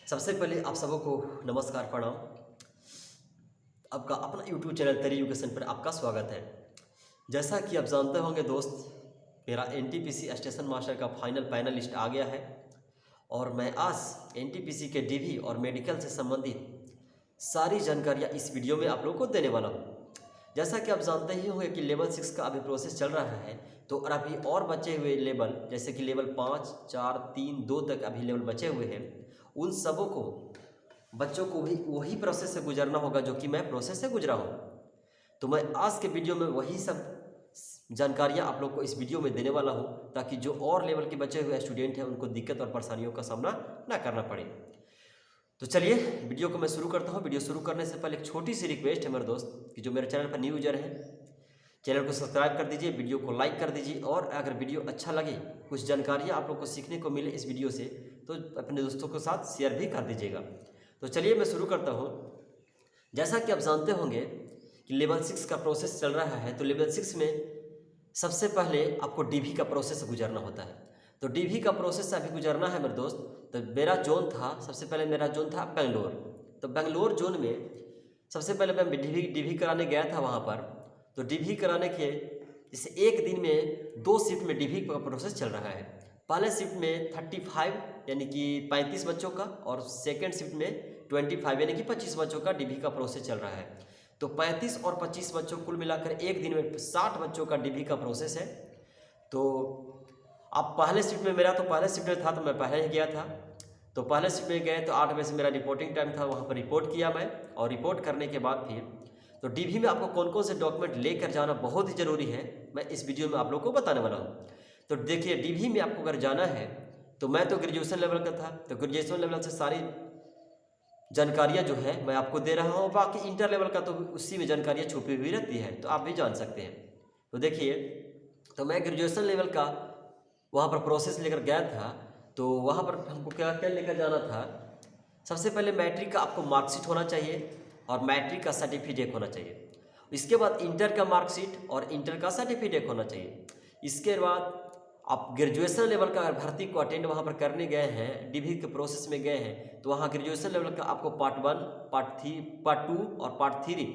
सबसे पहले आप सबों को नमस्कार प्रणाम। आपका अपना यूट्यूब चैनल तरी एजुकेशन पर आपका स्वागत है। जैसा कि आप जानते होंगे दोस्त, मेरा एनटीपीसी स्टेशन मास्टर का फाइनल पैनल लिस्ट आ गया है और मैं आज एनटीपीसी के डीवी और मेडिकल से संबंधित सारी जानकारियाँ इस वीडियो में आप लोगों को देने वाला हूँ। जैसा कि आप जानते ही होंगे कि लेवल 6 का अभी प्रोसेस चल रहा है, तो अभी और बचे हुए लेवल जैसे कि लेवल 5, 4, 3, 2 तक अभी लेवल बचे हुए हैं। उन सबों को बच्चों को भी वही प्रोसेस से गुजरना होगा जो कि मैं प्रोसेस से गुजरा हूँ। तो मैं आज के वीडियो में वही सब जानकारियाँ आप लोग को इस वीडियो में देने वाला हूँ, ताकि जो और लेवल के बचे हुए स्टूडेंट हैं उनको दिक्कत और परेशानियों का सामना ना करना पड़े। तो चलिए वीडियो को मैं शुरू करता हूँ। वीडियो शुरू करने से पहले एक छोटी सी रिक्वेस्ट है मेरे दोस्त कि जो मेरे चैनल पर न्यू यूजर है, चैनल को सब्सक्राइब कर दीजिए, वीडियो को लाइक कर दीजिए और अगर वीडियो अच्छा लगे, कुछ जानकारियाँ आप लोग को सीखने को मिले इस वीडियो से, तो अपने दोस्तों के साथ शेयर भी कर दीजिएगा। तो चलिए मैं शुरू करता हूँ। जैसा कि आप जानते होंगे कि लेवल 6 का प्रोसेस चल रहा है, तो लेवल 6 में सबसे पहले आपको डीवी का प्रोसेस गुजरना होता है। तो डीवी का प्रोसेस अभी गुजरना है मेरे दोस्त। तो मेरा जोन था, सबसे पहले मेरा जोन था बेंगलोर। तो बेंगलोर जोन में सबसे पहले मैं डीवी कराने गया था वहाँ पर। तो डीवी कराने के जैसे एक दिन में 2 शिफ्ट में डीवी का प्रोसेस चल रहा है। पहले शिफ्ट में 35 यानी कि 35 बच्चों का और सेकेंड शिफ्ट में 25 यानी कि 25 बच्चों का डीवी का प्रोसेस चल रहा है। तो 35 और 25 बच्चों कुल मिलाकर एक दिन में 60 बच्चों का डीवी का प्रोसेस है। तो अब पहले शिफ्ट में मेरा तो पहले शिफ्ट में था, तो मैं पहले ही गया था। तो पहले शिफ्ट में गए तो 8 बजे से मेरा रिपोर्टिंग टाइम था, वहाँ पर रिपोर्ट किया मैं। और रिपोर्ट करने के बाद फिर तो डीवी में आपको कौन कौन से डॉक्यूमेंट लेकर जाना बहुत ही ज़रूरी है, मैं इस वीडियो में आप लोग को बताने वाला हूँ। तो देखिए, डीवी में आपको अगर जाना है, तो मैं तो ग्रेजुएशन लेवल का था, तो ग्रेजुएशन लेवल से सारी जानकारियाँ जो है मैं आपको दे रहा हूँ। बाकी इंटर लेवल का तो उसी में जानकारियाँ छुपी हुई रहती है, तो आप भी जान सकते हैं। तो देखिए, तो मैं ग्रेजुएशन लेवल का वहाँ पर प्रोसेस लेकर गया था। तो वहाँ पर हमको क्या क्या लेकर जाना था। सबसे पहले मैट्रिक का आपको मार्कशीट होना चाहिए और मैट्रिक का सर्टिफिकेट होना चाहिए। इसके बाद इंटर का मार्कशीट और इंटर का सर्टिफिकेट होना चाहिए। इसके बाद आप ग्रेजुएशन लेवल का भर्ती को अटेंड वहाँ पर करने गए हैं, डीवी के प्रोसेस में गए हैं, तो वहाँ ग्रेजुएशन लेवल का आपको पार्ट 1, पार्ट 3, पार्ट 2 और पार्ट 3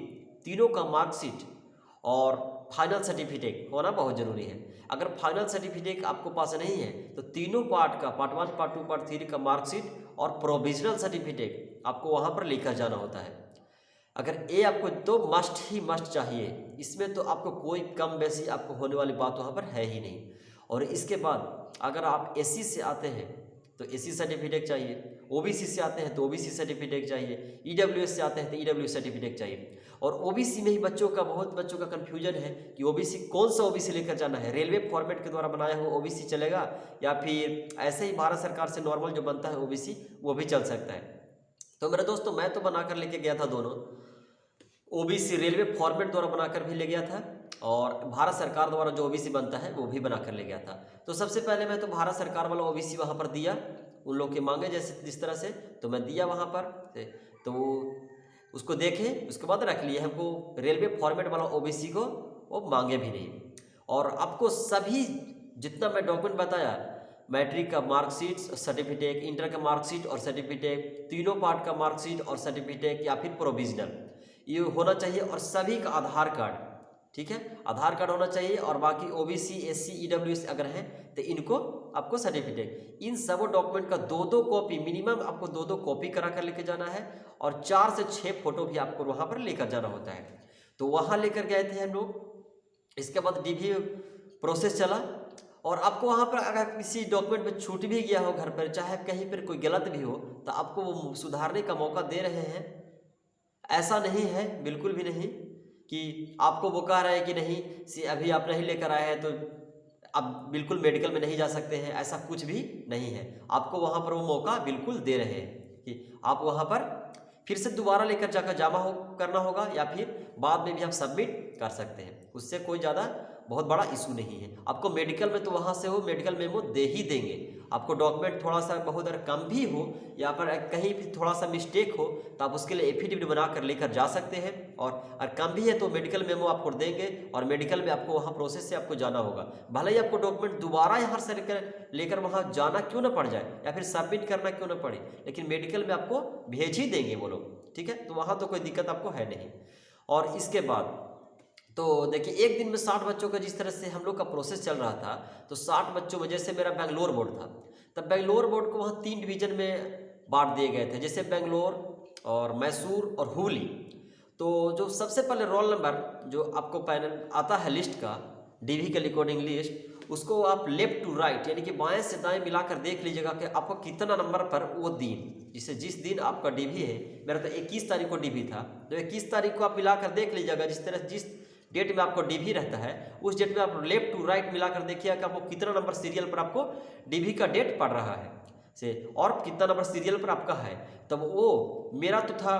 तीनों का मार्कशीट और फाइनल सर्टिफिकेट होना बहुत ज़रूरी है। अगर फाइनल सर्टिफिकेट आपको पास नहीं है, तो तीनों पार्ट का पार्ट 1, पार्ट 2, पार्ट 3 का मार्कशीट और प्रोविजनल सर्टिफिकेट आपको वहाँ पर लेकर जाना होता है। अगर ये आपको तो मस्ट ही मस्ट चाहिए, इसमें तो आपको कोई कम बेसी आपको होने वाली बात वहाँ पर है ही नहीं। और इसके बाद अगर आप एससी से आते हैं तो एससी सर्टिफिकेट चाहिए, ओबीसी से आते हैं तो ओबीसी सर्टिफिकेट चाहिए, ईडब्ल्यूएस से आते हैं तो ईडब्ल्यूएस सर्टिफिकेट चाहिए। और ओबीसी में ही बहुत बच्चों का कन्फ्यूजन है कि ओबीसी कौन सा ओबीसी लेकर जाना है, रेलवे फॉर्मेट के द्वारा बनाया हुआ ओबीसी चलेगा या फिर ऐसे ही भारत सरकार से नॉर्मल जो बनता है ओबीसी वो भी चल सकता है। तो मेरे दोस्तों, मैं तो बनाकर लेके गया था दोनों, ओबीसी रेलवे फॉर्मेट द्वारा बनाकर भी ले गया था और भारत सरकार द्वारा जो ओबीसी बनता है वो भी बनाकर ले गया था। तो सबसे पहले मैं तो भारत सरकार वाला ओबीसी वहाँ पर दिया, उन लोग के मांगे जैसे जिस तरह से, तो मैं दिया वहाँ पर। तो उसको देखे, उसके बाद रख लिए। हमको रेलवे फॉर्मेट वाला ओबीसी को वो मांगे भी नहीं। और आपको सभी जितना मैं डॉक्यूमेंट बताया, मैट्रिक का मार्कशीट, सर्टिफिकेट, इंटर का मार्कशीट और सर्टिफिकेट, तीनों पार्ट का मार्कशीट और सर्टिफिकेट या फिर प्रोविजनल, ये होना चाहिए। और सभी का आधार कार्ड, ठीक है, आधार कार्ड होना चाहिए। और बाकी ओबीसी, एससी, ईडब्ल्यूएस अगर हैं तो इनको आपको सर्टिफिकेट, इन सब डॉक्यूमेंट का 2-2 कॉपी मिनिमम आपको 2-2 कॉपी करा कर लेकर जाना है। और 4 से 6 फोटो भी आपको वहाँ पर लेकर जाना होता है। तो वहाँ लेकर गए थे हम लोग। इसके बाद डीवी प्रोसेस चला और आपको वहाँ पर अगर किसी डॉक्यूमेंट में छूट भी गया हो घर पर, चाहे कहीं पर कोई गलत भी हो, तो आपको वो सुधारने का मौका दे रहे हैं। ऐसा नहीं है, बिल्कुल भी नहीं कि आपको वो कह रहे हैं कि नहीं अभी आप नहीं लेकर आए हैं तो अब बिल्कुल मेडिकल में नहीं जा सकते हैं, ऐसा कुछ भी नहीं है। आपको वहाँ पर वो मौका बिल्कुल दे रहे हैं कि आप वहाँ पर फिर से दोबारा लेकर जाकर करना होगा या फिर बाद में भी आप सबमिट कर सकते हैं। उससे कोई ज़्यादा बहुत बड़ा इशू नहीं है। आपको मेडिकल में तो वहाँ से हो मेडिकल मेमो दे ही देंगे। आपको डॉक्यूमेंट थोड़ा सा बहुत अगर कम भी हो या पर कहीं भी थोड़ा सा मिस्टेक हो तो आप उसके लिए एफिडेविट बना कर लेकर जा सकते हैं, और अगर कम भी है तो मेडिकल मेमो आपको देंगे और मेडिकल में आपको वहाँ प्रोसेस से आपको जाना होगा। भले ही आपको डॉक्यूमेंट दोबारा यहाँ से लेकर वहाँ जाना क्यों ना पड़ जाए या फिर सबमिट करना क्यों ना पड़े, लेकिन मेडिकल में आपको भेज ही देंगे वो लोग, ठीक है। तो वहाँ तो कोई दिक्कत आपको है नहीं। और इसके बाद तो देखिए एक दिन में 60 बच्चों का जिस तरह से हम लोग का प्रोसेस चल रहा था, तो 60 बच्चों में जैसे मेरा बेंगलोर बोर्ड था, तब बेंगलोर बोर्ड को वहाँ 3 डिवीजन में बांट दिए गए थे, जैसे बेंगलोर और मैसूर और हुबली। तो जो सबसे पहले रोल नंबर जो आपको पैनल आता है लिस्ट का, डीवी के अकॉर्डिंग लिस्ट, उसको आप लेफ्ट टू राइट यानी कि बाएं से दाएं मिलाकर देख लीजिएगा कि आपको कितना नंबर पर वो दिन, जिस दिन आपका डीवी है, मेरा तो 21 तारीख को डीवी था, तो 21 तारीख को आप मिलाकर देख लीजिएगा। जिस डेट में आपको डीवी रहता है उस डेट में आप लेफ्ट टू राइट मिलाकर देखिए कि आपको कितना नंबर सीरियल पर आपको डीवी का डेट पड़ रहा है से, और कितना नंबर सीरियल पर आपका है। तब वो मेरा तो था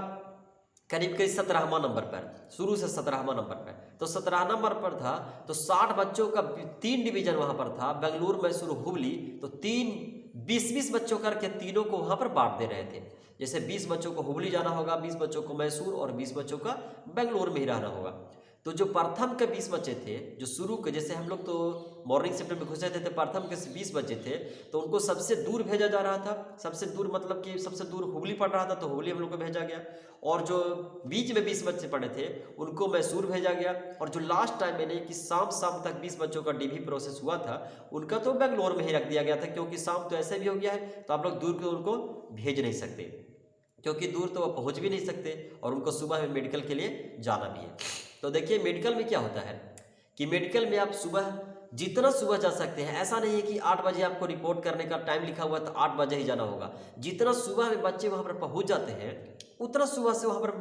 करीब 17वां नंबर पर, शुरू से 17वां नंबर पर, तो 17 नंबर पर था। तो 60 बच्चों का 3 डिवीजन वहाँ पर था, बेंगलुरु मैसूर हुबली, तो 20-20 बच्चों करके तीनों को वहाँ पर बांट दे रहे थे। जैसे 20 बच्चों को हुबली जाना होगा, 20 बच्चों को मैसूर और 20 बच्चों का बेंगलुरु में ही रहना होगा। तो जो प्रथम के 20 बच्चे थे, जो शुरू के, जैसे हम लोग तो मॉर्निंग शिफ्ट में घुसे थे, तो प्रथम के 20 बच्चे थे, तो उनको सबसे दूर भेजा जा रहा था। सबसे दूर मतलब कि सबसे दूर हुबली पड़ रहा था, तो हुबली हम लोग को भेजा गया। और जो बीच में 20 बच्चे पड़े थे उनको मैसूर भेजा गया। और जो लास्ट टाइम मैंने कि शाम तक 20 बच्चों का डीवी प्रोसेस हुआ था, उनका तो बेंगलोर में ही रख दिया गया था, क्योंकि शाम तो ऐसे भी हो गया है, तो आप लोग दूर को उनको भेज नहीं सकते, क्योंकि दूर तो वो पहुँच भी नहीं सकते और उनको सुबह में मेडिकल के लिए जाना भी है। तो देखिए मेडिकल में क्या होता है कि मेडिकल में आप जितना सुबह जा सकते हैं, ऐसा नहीं है कि 8 बजे आपको रिपोर्ट करने का टाइम लिखा हुआ है तो 8 बजे ही जाना होगा। जितना सुबह में बच्चे वहाँ पर पहुँच जाते हैं उतना सुबह से वहाँ पर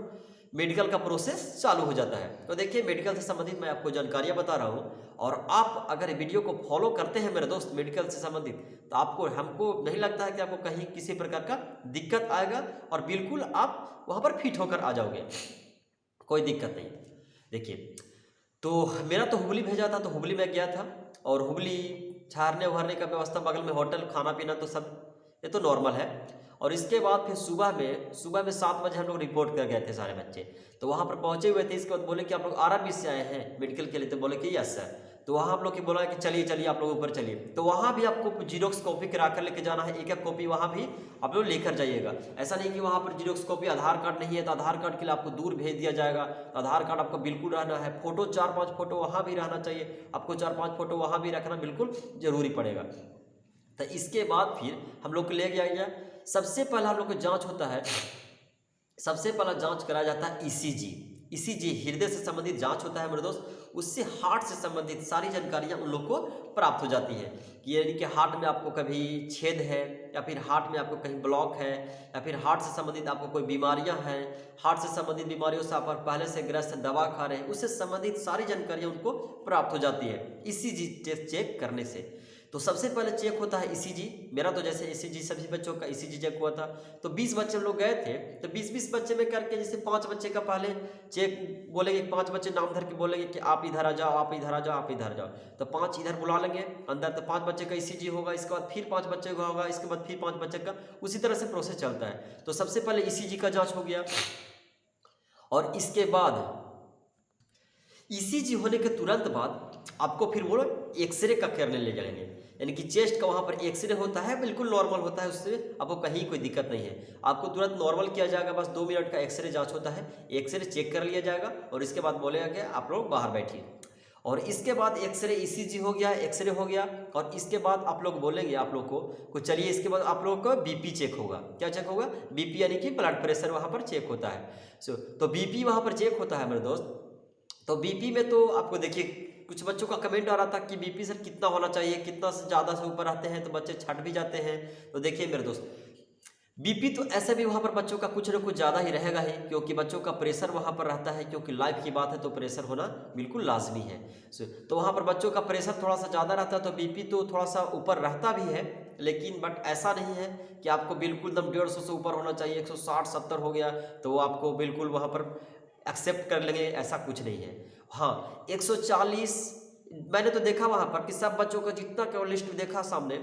मेडिकल का प्रोसेस चालू हो जाता है। तो देखिए मेडिकल से संबंधित मैं आपको जानकारियाँ बता रहा हूँ, और आप अगर वीडियो को फॉलो करते हैं मेरे दोस्त मेडिकल से संबंधित, तो हमको नहीं लगता है कि आपको कहीं किसी प्रकार का दिक्कत आएगा, और बिल्कुल आप वहाँ पर फिट होकर आ जाओगे, कोई दिक्कत नहीं। देखिए तो मेरा तो हुबली भेजा था, तो हुबली में गया था, और हुबली ठहरने उहरने का व्यवस्था, बगल में होटल, खाना पीना तो सब ये तो नॉर्मल है। और इसके बाद फिर सुबह में 7 बजे हम लोग रिपोर्ट कर गए थे सारे बच्चे, तो वहाँ पर पहुँचे हुए थे। इसके बाद बोले कि आप लोग आरबी से आए हैं मेडिकल के लिए, तो बोले कि यस सर। तो वहाँ हम लोग की बोला कि चलिए आप लोग ऊपर चलिए। तो वहाँ भी आपको जीरोक्स कॉपी करा कर लेके जाना है, एक कॉपी वहाँ भी आप लोग लेकर जाइएगा। ऐसा नहीं कि वहाँ पर जीरोक्स कॉपी, आधार कार्ड नहीं है तो आधार कार्ड के लिए आपको दूर भेज दिया जाएगा। तो आधार कार्ड आपको बिल्कुल रहना है, फोटो 4-5 फोटो वहाँ भी रहना चाहिए, आपको 4-5 फोटो वहाँ भी रखना बिल्कुल जरूरी पड़ेगा। तो इसके बाद फिर हम लोग को ले गया। सबसे पहला हम लोग को जाँच होता है, सबसे पहला जाँच कराया जाता है ईसीजी, हृदय से संबंधित जांच होता है मेरे दोस्त। उससे हार्ट से संबंधित सारी जानकारियां उन लोग को प्राप्त हो जाती है, कि यानी कि हार्ट में आपको कभी छेद है, या फिर हार्ट में आपको कहीं ब्लॉक है, या फिर हार्ट से संबंधित आपको कोई बीमारियां हैं, हार्ट से संबंधित बीमारियों से आप पहले से ग्रस्त दवा खा रहे हैं, उससे संबंधित सारी जानकारियां उनको प्राप्त हो जाती है ईसीजी टेस्ट चेक करने से। तो सबसे पहले चेक होता है ईसीजी। मेरा तो जैसे ईसीजी सभी बच्चों का ईसीजी चेक हुआ था, तो 20 बच्चे हम लोग गए थे, तो 20-20 बच्चे में करके जैसे 5 बच्चे का पहले चेक बोलेंगे, 5 बच्चे नाम धर के बोलेंगे कि आप इधर आ जाओ, आप इधर आ जाओ, आप इधर आ जाओ। तो 5 इधर बुला लेंगे अंदर, तो 5 बच्चे का ईसीजी होगा, इसके बाद फिर 5 बच्चे का होगा, इसके बाद फिर 5 बच्चे का, उसी तरह से प्रोसेस चलता है। तो सबसे पहले ईसीजी का जाँच हो गया, और इसके बाद ईसीजी होने के तुरंत बाद आपको फिर वो एक्सरे का करने ले जाएंगे, यानी कि चेस्ट का वहाँ पर एक्सरे होता है, बिल्कुल नॉर्मल होता है, उससे आपको कहीं कोई दिक्कत नहीं है, आपको तुरंत नॉर्मल किया जाएगा। बस 2 मिनट का एक्सरे जांच होता है, एक्सरे चेक कर लिया जाएगा, और इसके बाद बोलेगा कि आप लोग बाहर बैठिए। और इसके बाद एक्सरे ईसीजी हो गया, एक्सरे हो गया, और इसके बाद आप लोग बोलेंगे आप लोग को चलिए, इसके बाद आप लोगों का बीपी चेक होगा। क्या चेक होगा? बीपी यानी कि ब्लड प्रेशर वहाँ पर चेक होता है। तो बीपी वहाँ पर चेक होता है मेरे दोस्त। तो बीपी में तो आपको देखिए कुछ बच्चों का कमेंट आ रहा था कि बीपी सर कितना होना चाहिए, कितना से ज़्यादा से ऊपर आते हैं तो बच्चे छट भी जाते हैं। तो देखिए मेरे दोस्त, बीपी तो ऐसे भी वहाँ पर बच्चों का कुछ ना कुछ ज़्यादा ही रहेगा ही, क्योंकि बच्चों का प्रेशर वहाँ पर रहता है, क्योंकि लाइफ की बात है तो प्रेशर होना बिल्कुल लाजमी है। तो वहाँ पर बच्चों का प्रेशर थोड़ा सा ज़्यादा रहता है, तो बीपी तो थोड़ा सा ऊपर रहता भी है, लेकिन बट ऐसा नहीं है कि आपको बिल्कुल एकदम 150 से ऊपर होना चाहिए। 160-170 हो गया तो वो आपको बिल्कुल वहाँ पर एक्सेप्ट कर लेंगे, ऐसा कुछ नहीं है। हाँ, 140 मैंने तो देखा वहाँ पर कि सब बच्चों का जितना केवल लिस्ट देखा सामने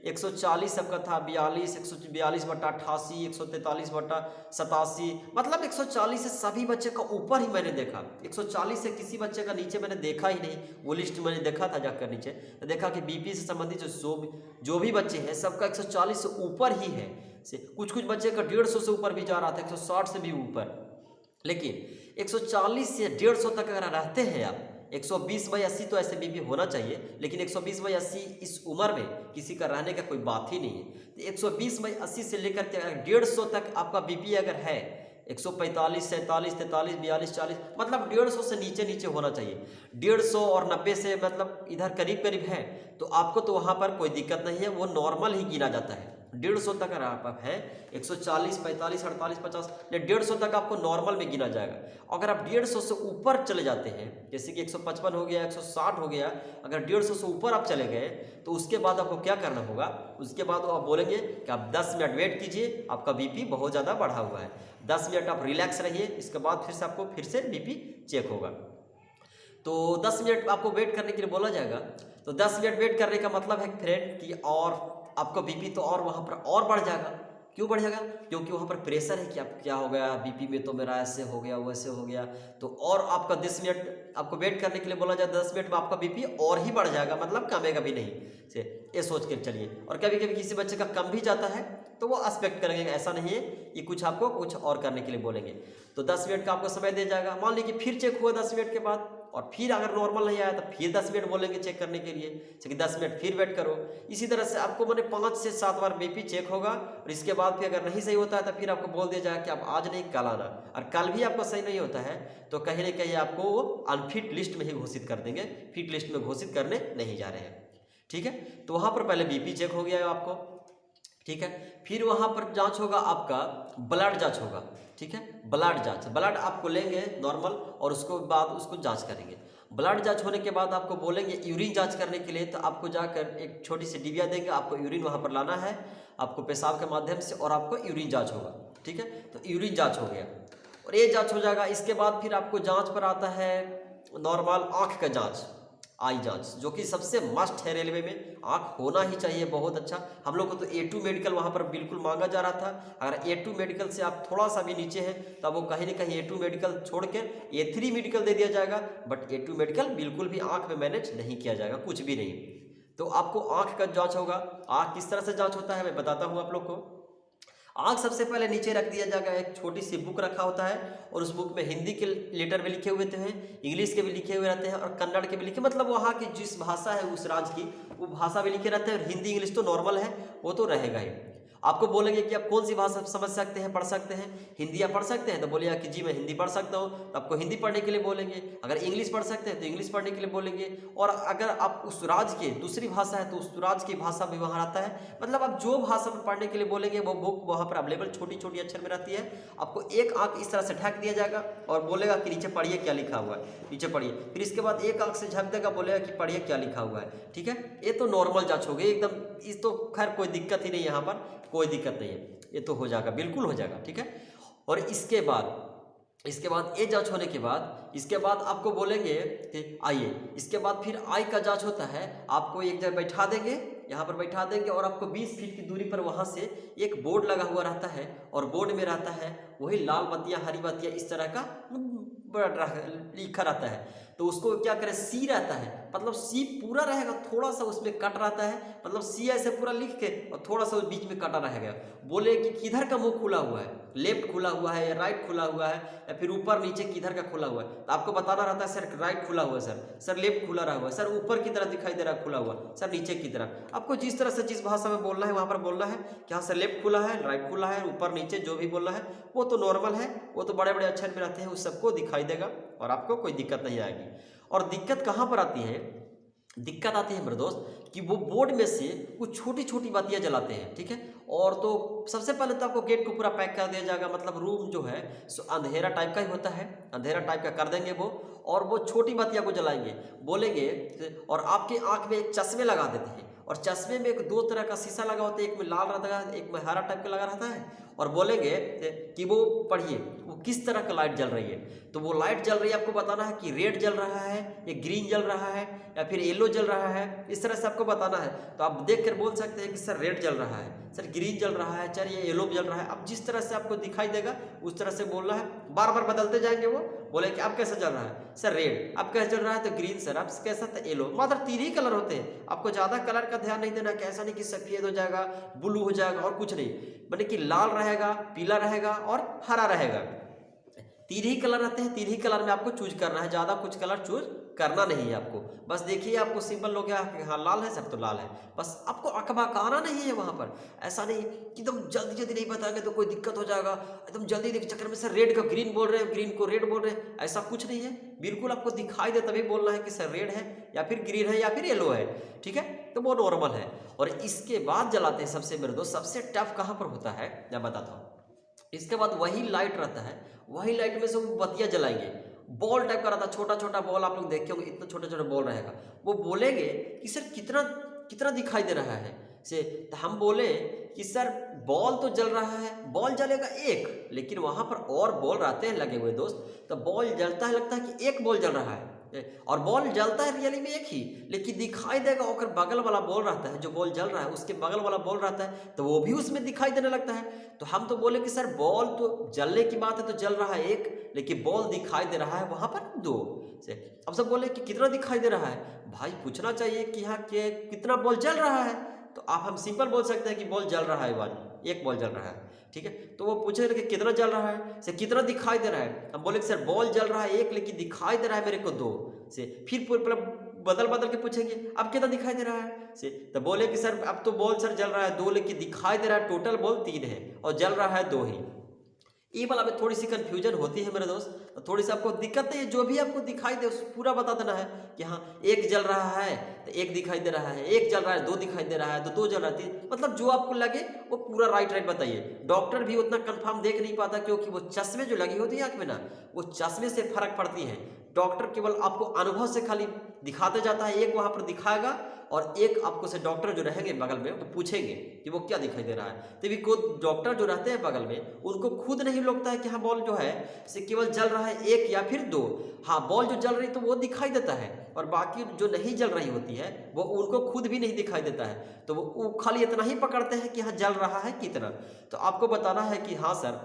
140 सबका था, 42, 142/88, 143/87, मतलब 140 से सभी बच्चे का ऊपर ही मैंने देखा। 140 से किसी बच्चे का नीचे मैंने देखा ही नहीं। वो लिस्ट मैंने देखा था जाकर नीचे, तो देखा कि बीपी से संबंधित जो भी बच्चे हैं सबका 140 से ऊपर ही है। से कुछ बच्चे का 150 से ऊपर भी जा रहा था, 160 से भी ऊपर। लेकिन 140 से 150 तक अगर रहते हैं आप, 120/80 तो ऐसे बीपी होना चाहिए, लेकिन 120/80 इस उम्र में किसी का रहने का कोई बात ही नहीं है। तो 120/80 से लेकर के 150 तक आपका बीपी अगर है, 145, 47, 43, 42, 40, मतलब 150 से नीचे होना चाहिए। 150 और 90 से मतलब इधर करीब है, तो आपको तो वहाँ पर कोई दिक्कत नहीं है, वो नॉर्मल ही गिना जाता है। 150 तक अगर आप हैं, 140, 45, 48, 50 या 150 तक आपको नॉर्मल में गिना जाएगा। अगर आप 150 से ऊपर चले जाते हैं, जैसे कि 155 हो गया, 160 हो गया, अगर 150 से ऊपर आप चले गए तो उसके बाद आपको क्या करना होगा, उसके बाद आप बोलेंगे कि आप 10 मिनट वेट कीजिए, आपका बीपी बहुत ज़्यादा बढ़ा हुआ है। 10 मिनट आप रिलैक्स रहिए, इसके बाद फिर से आपको फिर से बीपी चेक होगा। तो 10 मिनट आपको वेट करने के लिए बोला जाएगा। तो 10 मिनट वेट करने का मतलब है फ्रेंड कि और आपका बीपी तो और वहाँ पर और बढ़ जाएगा। क्यों बढ़ जाएगा? क्योंकि वहाँ पर प्रेशर है कि आप क्या हो गया, बीपी में तो मेरा ऐसे हो गया वैसे हो गया। तो और आपका 10 मिनट आपको वेट करने के लिए बोला जाए, 10 मिनट में आपका बीपी और ही बढ़ जाएगा, मतलब कमेगा भी नहीं से, ये सोच कर चलिए। और कभी कभी किसी बच्चे का कम भी जाता है तो वो एक्सपेक्ट करेंगे, ऐसा नहीं है कि कुछ आपको कुछ और करने के लिए बोलेंगे। तो 10 मिनट का आपको समय दिया जाएगा। मान लीजिए फिर चेक हुआ 10 मिनट के बाद, और फिर अगर नॉर्मल नहीं आया तो फिर 10 मिनट बोलेंगे चेक करने के लिए, कि 10 मिनट फिर वेट करो। इसी तरह से आपको मैंने 5 से 7 बार बीपी चेक होगा, और इसके बाद फिर अगर नहीं सही होता है तो फिर आपको बोल दिया जाए कि आप आज नहीं कल आना। और कल भी आपको सही नहीं होता है तो कहीं ना कहीं आपको वो अनफिट लिस्ट में ही घोषित कर देंगे, फिट लिस्ट में घोषित करने नहीं जा रहे हैं। ठीक है, तो वहाँ पर पहले बीपी चेक हो गया आपको। ठीक है, फिर वहाँ पर जांच होगा, आपका ब्लड जांच होगा। ठीक है, ब्लड जांच, ब्लड आपको लेंगे नॉर्मल, और उसको बाद उसको जांच करेंगे। ब्लड जांच होने के बाद आपको बोलेंगे यूरिन जांच करने के लिए, तो आपको जाकर एक छोटी सी डिबिया देंगे, आपको यूरिन वहाँ पर लाना है, आपको पेशाब के माध्यम से, और आपको यूरिन जांच होगा। ठीक है, तो यूरिन जांच हो गया और ये जांच हो जाएगा। इसके बाद फिर आपको जांच पर आता है नॉर्मल आँख का जाँच, आई जांच, जो कि सबसे मस्ट है रेलवे में, आँख होना ही चाहिए बहुत अच्छा। हम लोग को तो A2 मेडिकल वहाँ पर बिल्कुल मांगा जा रहा था। अगर A2 मेडिकल से आप थोड़ा सा भी नीचे हैं तब वो कहीं ना कहीं A2 मेडिकल छोड़ के A3 मेडिकल दे दिया जाएगा, बट A2 मेडिकल बिल्कुल भी आँख में मैनेज नहीं किया जाएगा, कुछ भी नहीं। तो आपको आँख का जाँच होगा। आँख किस तरह से जाँच होता है मैं बताता हूँ आप लोग को। आँख सबसे पहले नीचे रख दिया जाएगा, एक छोटी सी बुक रखा होता है, और उस बुक में हिंदी के लेटर भी लिखे हुए हैं, इंग्लिश के भी लिखे हुए रहते हैं, और कन्नड़ के भी लिखे, मतलब वहाँ की जिस भाषा है उस राज्य की वो भाषा भी लिखे रहते हैं। और हिंदी इंग्लिश तो नॉर्मल है, वो तो रहेगा ही। आपको बोलेंगे कि आप कौन सी भाषा समझ सकते हैं, पढ़ सकते हैं, हिंदी आप पढ़ सकते हैं, तो बोलिए कि जी मैं हिंदी पढ़ सकता हूँ, तो आपको हिंदी पढ़ने के लिए बोलेंगे। अगर इंग्लिश पढ़ सकते हैं तो इंग्लिश पढ़ने के लिए बोलेंगे। और अगर आप उस राज्य के दूसरी भाषा है तो उस राज्य की भाषा भी वहाँ आता है, मतलब आप जो भाषा में पढ़ने के लिए बोलेंगे वो बुक वहाँ पर अवेलेबल छोटी छोटी अक्षर में रहती है। आपको एक आँख इस तरह से ढक दिया जाएगा और बोलेगा कि नीचे पढ़िए क्या लिखा हुआ है, नीचे पढ़िए। फिर इसके बाद एक आँख से झक देगा, बोलेगा कि पढ़िए क्या लिखा हुआ है। ठीक है, ये तो नॉर्मल जाँच हो गई एकदम, इस तो खैर कोई दिक्कत ही नहीं, यहाँ पर कोई दिक्कत नहीं है, ये तो हो जाएगा, बिल्कुल हो जाएगा। ठीक है, और इसके बाद ये जांच होने के बाद इसके बाद आपको बोलेंगे कि आइए, इसके बाद फिर आई का जांच होता है। आपको एक जगह बैठा देंगे, यहाँ पर बैठा देंगे, और आपको 20 फीट की दूरी पर वहाँ से एक बोर्ड लगा हुआ रहता है, और बोर्ड में रहता है वही लाल बत्तियाँ हरी बत्तियाँ इस तरह का लिखा रहता है। तो उसको क्या करें, सी रहता है, मतलब सी पूरा रहेगा, थोड़ा सा उसमें कट रहता है, मतलब सी ऐसे पूरा लिख के और थोड़ा सा बीच में कटा रहेगा। बोले कि किधर का मुंह खुला हुआ है, लेफ्ट खुला हुआ है या राइट खुला हुआ है, या फिर ऊपर नीचे किधर का खुला हुआ है। तो आपको बताना रहता है सर राइट खुला हुआ है, सर लेफ्ट खुला रहा हुआ है, सर ऊपर की तरफ दिखाई दे रहा है खुला हुआ, सर नीचे की तरफ। आपको जिस तरह से जिस भाषा में बोलना है वहाँ पर बोलना है कि हाँ सर लेफ्ट खुला है, राइट खुला है, ऊपर नीचे जो भी बोलना है वो तो नॉर्मल है, वो तो बड़े बड़े अक्षर में रहते हैं, उस सबको दिखाई देगा और आपको कोई दिक्कत नहीं आएगी। और दिक्कत कहाँ पर आती है, दिक्कत आती है मेरे दोस्त कि वो बोर्ड में से कुछ छोटी छोटी बत्तियाँ जलाते हैं। ठीक है, और तो सबसे पहले तो आपको गेट को पूरा पैक कर दिया जाएगा, मतलब रूम जो है सो अंधेरा टाइप का ही होता है, अंधेरा टाइप का कर देंगे वो, और वो छोटी बत्तियाँ को जलाएंगे, बोलेंगे। और आपके आँख में एक चश्मे लगा देते हैं, और चश्मे में एक दो तरह का शीशा लगा होता है, एक में लाल रहता है, एक में हरा टाइप का लगा रहता है, और बोलेंगे कि वो पढ़िए वो किस तरह का लाइट जल रही है। तो वो लाइट जल रही है आपको बताना है कि रेड जल रहा है या ग्रीन जल रहा है या फिर येलो जल रहा है, इस तरह से आपको बताना है। तो आप देख कर बोल सकते हैं कि सर रेड जल रहा है, सर ग्रीन जल रहा है, सर ये येलो जल रहा है। अब जिस तरह से आपको दिखाई देगा उस तरह से बोलना है, बार बार बदलते जाएंगे। वो बोले कि अब कैसा जल रहा है, सर रेड, अब कैसा जल रहा है तो ग्रीन, सर अब कैसा तो येलो। मात्र 3 ही कलर होते हैं, आपको ज़्यादा कलर का ध्यान नहीं देना कि ऐसा नहीं कि सफ़ेद हो जाएगा, ब्लू हो जाएगा और कुछ नहीं, माने कि लाल रहेगा, पीला रहेगा और हरा रहेगा। 3 ही कलर रहते हैं, 3 ही कलर में आपको चूज करना है, ज़्यादा कुछ कलर चूज करना नहीं है आपको। बस देखिए आपको सिंपल हो गया कि हाँ लाल है सर तो लाल है, बस आपको अकबकाना नहीं है वहाँ पर। ऐसा नहीं कि तुम जल्दी जल्दी नहीं बताएंगे तो कोई दिक्कत हो जाएगा, एकदम जल्दी के चक्कर में सर रेड का ग्रीन बोल रहे हैं, ग्रीन को रेड बोल रहे हैं, ऐसा कुछ नहीं है। बिल्कुल आपको दिखाई दे तभी बोलना है कि सर रेड है या फिर ग्रीन है या फिर येलो है, ठीक है, तो वो नॉर्मल है। और इसके बाद जलाते हैं सबसे मेरे दोस्त, सबसे टफ कहाँ पर होता है मैं बताता हूँ। इसके बाद वही लाइट रहता है, वही लाइट में से वो बतिया जलाएंगे, बॉल टाइप का रहता है, छोटा छोटा बॉल, आप लोग देखे होंगे इतना छोटा छोटा बॉल रहेगा। वो बोलेंगे कि सर कितना कितना दिखाई दे रहा है से, तो हम बोले कि सर बॉल तो जल रहा है, बॉल जलेगा एक, लेकिन वहाँ पर और बॉल रहते हैं लगे हुए दोस्त, तो बॉल जलता है, लगता है कि एक बॉल जल रहा है और बॉल जलता है रियली में एक ही, लेकिन दिखाई देगा और बगल वाला बॉल रहता है, जो बॉल जल रहा है उसके बगल वाला बॉल रहता है तो वो भी उसमें दिखाई देने लगता है। तो हम तो बोले कि सर बॉल तो जलने की बात है तो जल रहा है एक, लेकिन बॉल दिखाई दे रहा है वहाँ पर 2 से। अब सब बोले कि कितना दिखाई दे रहा है, भाई पूछना चाहिए कि हाँ के कितना बॉल जल रहा है, तो आप हम सिंपल बोल सकते हैं कि बॉल जल रहा है, एक बॉल जल रहा है, ठीक है। तो वो पूछे कि कितना जल रहा है, से कितना दिखाई दे रहा है, हम बोले कि सर बॉल जल रहा है एक, लेकिन दिखाई दे रहा है मेरे को 2 से। फिर बदल बदल के पूछेंगे अब कितना दिखाई दे रहा है से, तो बोले कि सर अब तो बॉल सर जल रहा है 2, लेकिन दिखाई दे रहा है टोटल बॉल 3 है और जल रहा है 2 ही। ये वाला में थोड़ी सी कंफ्यूजन होती है मेरे दोस्त, तो थोड़ी सी आपको दिक्कत नहीं है, जो भी आपको दिखाई दे पूरा बता देना है कि हाँ एक जल रहा है तो एक दिखाई दे रहा है, एक जल रहा है 2 दिखाई दे रहा है तो 2 जल रहा है, मतलब जो आपको लगे वो पूरा राइट बताइए। डॉक्टर भी उतना कंफर्म देख नहीं पाता, क्योंकि वो चश्मे जो लगी होती है आँख में ना, वो चश्मे से फर्क पड़ती है। डॉक्टर केवल आपको अनुभव से खाली दिखाते जाता है, एक वहाँ पर दिखाएगा और एक आपको से डॉक्टर जो रहेंगे बगल में तो पूछेंगे कि वो क्या दिखाई दे रहा है। तभी को डॉक्टर जो रहते हैं बगल में उनको खुद नहीं लगता है कि हाँ बॉल जो है से केवल जल रहा है 1 या फिर 2, हाँ बॉल जो जल रही तो वो दिखाई देता है और बाकी जो नहीं जल रही होती है वो उनको खुद भी नहीं दिखाई देता है, तो वो खाली इतना ही पकड़ते हैं कि हाँ जल रहा है कितना। तो आपको बताना है कि हाँ सर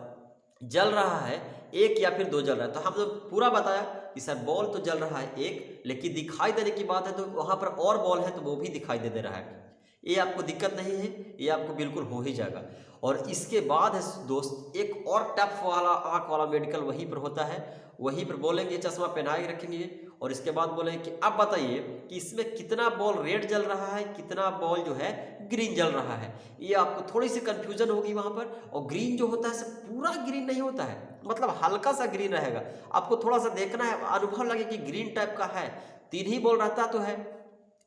जल रहा है 1 या फिर 2 जल रहा है। तो हमने पूरा बताया कि सर बॉल तो जल रहा है 1, लेकिन दिखाई देने की बात है तो वहाँ पर और बॉल है तो वो भी दिखाई दे रहा है। ये आपको दिक्कत नहीं है, ये आपको बिल्कुल हो ही जाएगा। और इसके बाद है दोस्त एक और टफ वाला आँख वाला मेडिकल वहीं पर होता है, वहीं पर बोलेंगे चश्मा पहनाए रखेंगे और इसके बाद बोलेंगे कि अब बताइए कि इसमें कितना बॉल रेड जल रहा है, कितना बॉल जो है ग्रीन जल रहा है। ये आपको थोड़ी सी कंफ्यूजन होगी वहाँ पर। और ग्रीन जो होता है सब पूरा ग्रीन नहीं होता है, मतलब हल्का सा ग्रीन रहेगा, आपको थोड़ा सा देखना है, अनुभव लगे कि ग्रीन टाइप का है। 3 ही बॉल रहता तो है,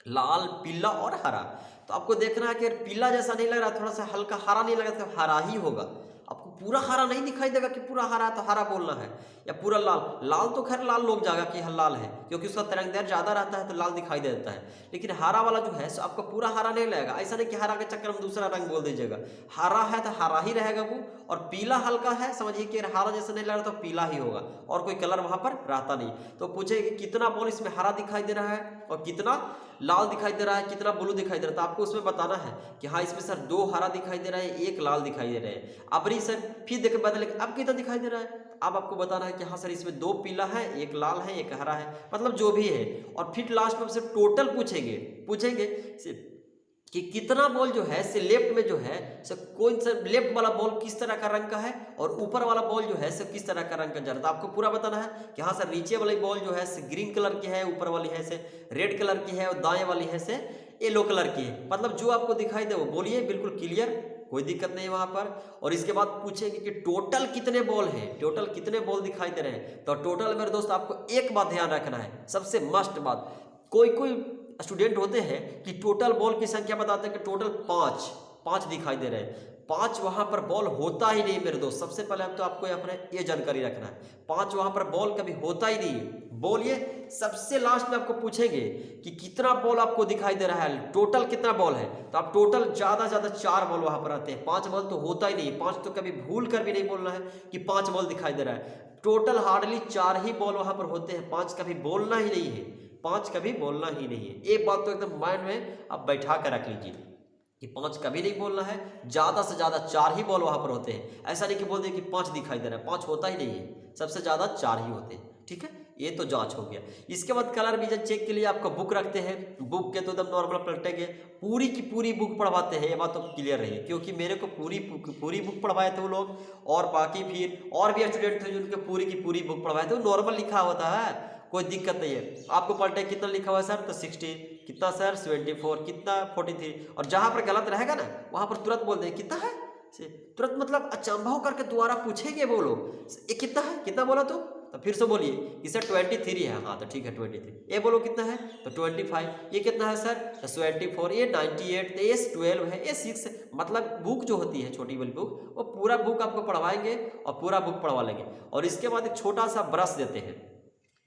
लाल पीला और हरा। तो आपको देखना है कि पीला जैसा नहीं लग रहा, थोड़ा सा हल्का हरा नहीं लगा तो हरा ही होगा। आपको पूरा हरा नहीं दिखाई देगा कि पूरा हरा तो हरा बोलना है, या पूरा लाल, लाल तो खैर लाल लोग जाएगा कि लाल है क्योंकि उसका तरंगदैर्घ्य ज़्यादा रहता है तो लाल दिखाई दे देता है। लेकिन हरा वाला जो है सो आपको पूरा हरा नहीं लगेगा, ऐसा नहीं कि हरा के चक्कर में दूसरा रंग बोल दीजिएगा, हरा है तो हरा ही रहेगा वो। और पीला हल्का है, समझिए कि हरा जैसा नहीं लग रहा तो पीला ही होगा और कोई कलर वहाँ पर रहता नहीं। तो पूछे कि कितना बॉल इसमें हरा दिखाई दे रहा है और कितना लाल दिखाई दे रहा है, कितना ब्लू दिखाई दे रहा है, तो आपको उसमें बताना है कि हाँ इसमें सर 2 हरा दिखाई दे रहा है, 1 लाल दिखाई दे रहे हैं। अब नहीं सर फिर देख बदले अब कितना दिखाई दे रहा है, अब आपको बताना है कि हाँ सर इसमें 2 पीला है, 1 लाल है, 1 हरा है, मतलब जो भी है। और फिर लास्ट में आपसे टोटल पूछेंगे कि कितना बॉल जो है से लेफ्ट में जो है से कौन सा लेफ्ट वाला बॉल किस तरह का रंग का है और ऊपर वाला बॉल जो है से किस तरह का रंग का जा रहा है। तो आपको पूरा बताना है कि हाँ सर नीचे वाली बॉल जो है से ग्रीन कलर की है, ऊपर वाली है से रेड कलर की है और दाएं वाली है से येलो कलर की है। मतलब जो आपको दिखाई दे वो बोलिए, बिल्कुल क्लियर, कोई दिक्कत नहीं वहाँ पर। और इसके बाद पूछेंगे कि टोटल कितने बॉल हैं, टोटल कितने बॉल दिखाई दे रहे हैं। तो टोटल मेरे दोस्त आपको एक बात ध्यान रखना है, सबसे मस्ट बात, कोई स्टूडेंट होते हैं कि टोटल बॉल की संख्या बताते हैं कि टोटल 5 दिखाई दे रहे हैं, 5 वहाँ पर बॉल होता ही नहीं मेरे दोस्त। सबसे पहले तो आपको यहाँ पर ये जानकारी रखना है, 5 वहाँ पर बॉल कभी होता ही नहीं है। बॉल ये सबसे लास्ट में आपको पूछेंगे कि कितना बॉल आपको दिखाई दे रहा है, टोटल कितना बॉल है, तो आप टोटल ज़्यादा से ज़्यादा 4 बॉल वहाँ पर आते हैं। 5 बॉल तो होता ही नहीं, 5 तो कभी भूल कर भी नहीं बोलना है कि 5 बॉल दिखाई दे रहा है। टोटल हार्डली 4 ही बॉल वहाँ पर होते हैं, 5 कभी बोलना ही नहीं है, 5 कभी बोलना ही नहीं है। एक बात तो एकदम माइंड में आप बैठा कर रख लीजिए कि 5 कभी नहीं बोलना है, ज़्यादा से ज़्यादा 4 ही बॉल वहाँ पर होते हैं। ऐसा नहीं कि बोल दें कि 5 दिखाई दे रहा है, 5 होता ही नहीं है, सबसे ज़्यादा 4 ही होते हैं। ठीक है, ये तो जांच हो गया। इसके बाद कलर विजन चेक के लिए आपका बुक रखते हैं, बुक के तो एकदम नॉर्मल पलटेंगे, पूरी की पूरी बुक पढ़वाते हैं, ये बात तो क्लियर रही, क्योंकि मेरे को पूरी बुक पढ़वाए थे वो लोग, और बाकी फिर और भी स्टूडेंट थे जिनके पूरी की पूरी बुक पढ़वाए थे। वो नॉर्मल लिखा होता है, कोई दिक्कत नहीं है। आपको पलटे कितना लिखा हुआ है सर, तो 60, कितना सर 74, कितना 43, और जहाँ पर गलत रहेगा ना वहाँ पर तुरंत बोल दें कितना है, तुरंत मतलब अचंभा होकर के दोबारा पूछेंगे वो लोग, ये कितना है, कितना बोला तो फिर से बोलिए कि सर 23 है, हाँ तो ठीक है 23। ये बोलो कितना है, तो 25। ये कितना है सर, तो 74। ये 98, तो ये 12 है, ये 6 है। मतलब बुक जो होती है छोटी वाली बुक, वो पूरा बुक आपको पढ़वाएंगे और पूरा बुक पढ़वा लेंगे। और इसके बाद एक छोटा सा ब्रश देते हैं,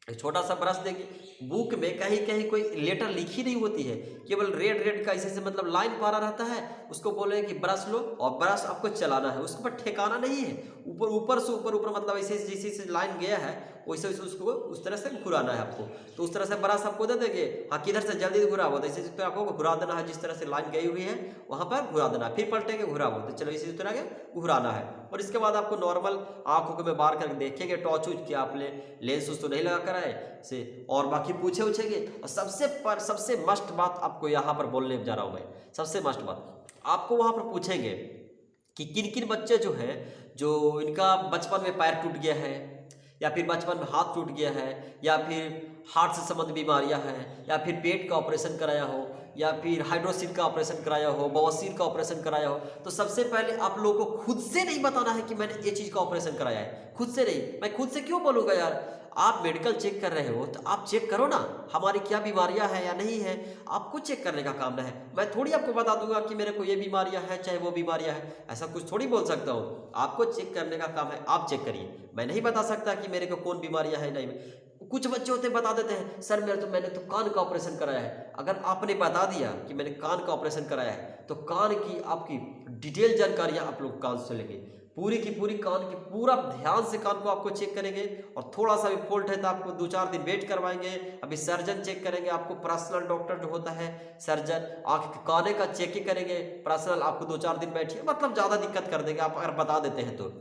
एक छोटा सा ब्रश देंगे। बुक में कहीं कहीं कोई लेटर लिखी नहीं होती है, केवल रेड का ऐसे मतलब लाइन पारा रहता है, उसको बोले कि ब्रश लो, और ब्रश आपको चलाना है, उसके ऊपर ठेकाना नहीं है, ऊपर से ऊपर मतलब ऐसे जैसे लाइन गया है वैसे वैसे उसको उस तरह से घुराना है आपको। तो उस तरह से ब्रश आपको दे देंगे, हाँ किधर से जल्दी घुराओ, तो इसी तरह आपको घुरा देना है, जिस तरह से लाइन गई हुई है वहाँ पर घुरा देना है, फिर पलटेंगे घुराओ, तो चलो इसी तरह के घुराना है। और इसके बाद आपको नॉर्मल आंखों में बार करके देखेंगे, टॉर्च उच कि आपने लेंस उस तो नहीं लगा कर आए से, और बाकी पूछेंगे। और सबसे मस्ट बात आपको यहाँ पर बोलने जा रहा हूँ मैं, सबसे मस्ट बात आपको वहाँ पर पूछेंगे कि किन किन बच्चे जो हैं, जो इनका बचपन में पैर टूट गया है, या फिर बचपन में हाथ टूट गया है, या फिर हार्ट से संबंधित बीमारियां हैं, या फिर पेट का ऑपरेशन कराया हो, या फिर हाइड्रोसिल का ऑपरेशन कराया हो, बवासीर का ऑपरेशन कराया हो। तो सबसे पहले आप लोगों को खुद से नहीं बताना है कि मैंने ये चीज़ का ऑपरेशन कराया है, खुद से नहीं। मैं खुद से क्यों बोलूँगा यार, आप मेडिकल चेक कर रहे हो तो आप चेक करो ना, हमारी क्या बीमारियां हैं या नहीं है, आपको चेक करने का काम ना है। मैं थोड़ी आपको बता दूंगा कि मेरे को ये बीमारियां हैं चाहे वो बीमारियां हैं, ऐसा कुछ थोड़ी बोल सकता हूँ। आपको चेक करने का काम है, आप चेक करिए। मैं नहीं बता सकता कि मेरे को कौन बीमारियां हैं नहीं। कुछ बच्चे होते बता देते हैं सर मैंने तो कान का ऑपरेशन कराया है। अगर आपने बता दिया कि मैंने कान का ऑपरेशन कराया है, तो कान की आपकी डिटेल जानकारियाँ आप लोग कान से लेंगे, पूरी की पूरी कान की पूरा ध्यान से कान को आपको चेक करेंगे। और थोड़ा सा भी फॉल्ट है तो आपको 2-4 दिन वेट करवाएंगे। अभी सर्जन चेक करेंगे, आपको पर्सनल डॉक्टर जो होता है सर्जन, आँख काने का चेक ही करेंगे पर्सनल, आपको 2-4 दिन बैठिए, मतलब ज़्यादा दिक्कत कर देंगे आप अगर बता देते हैं तो।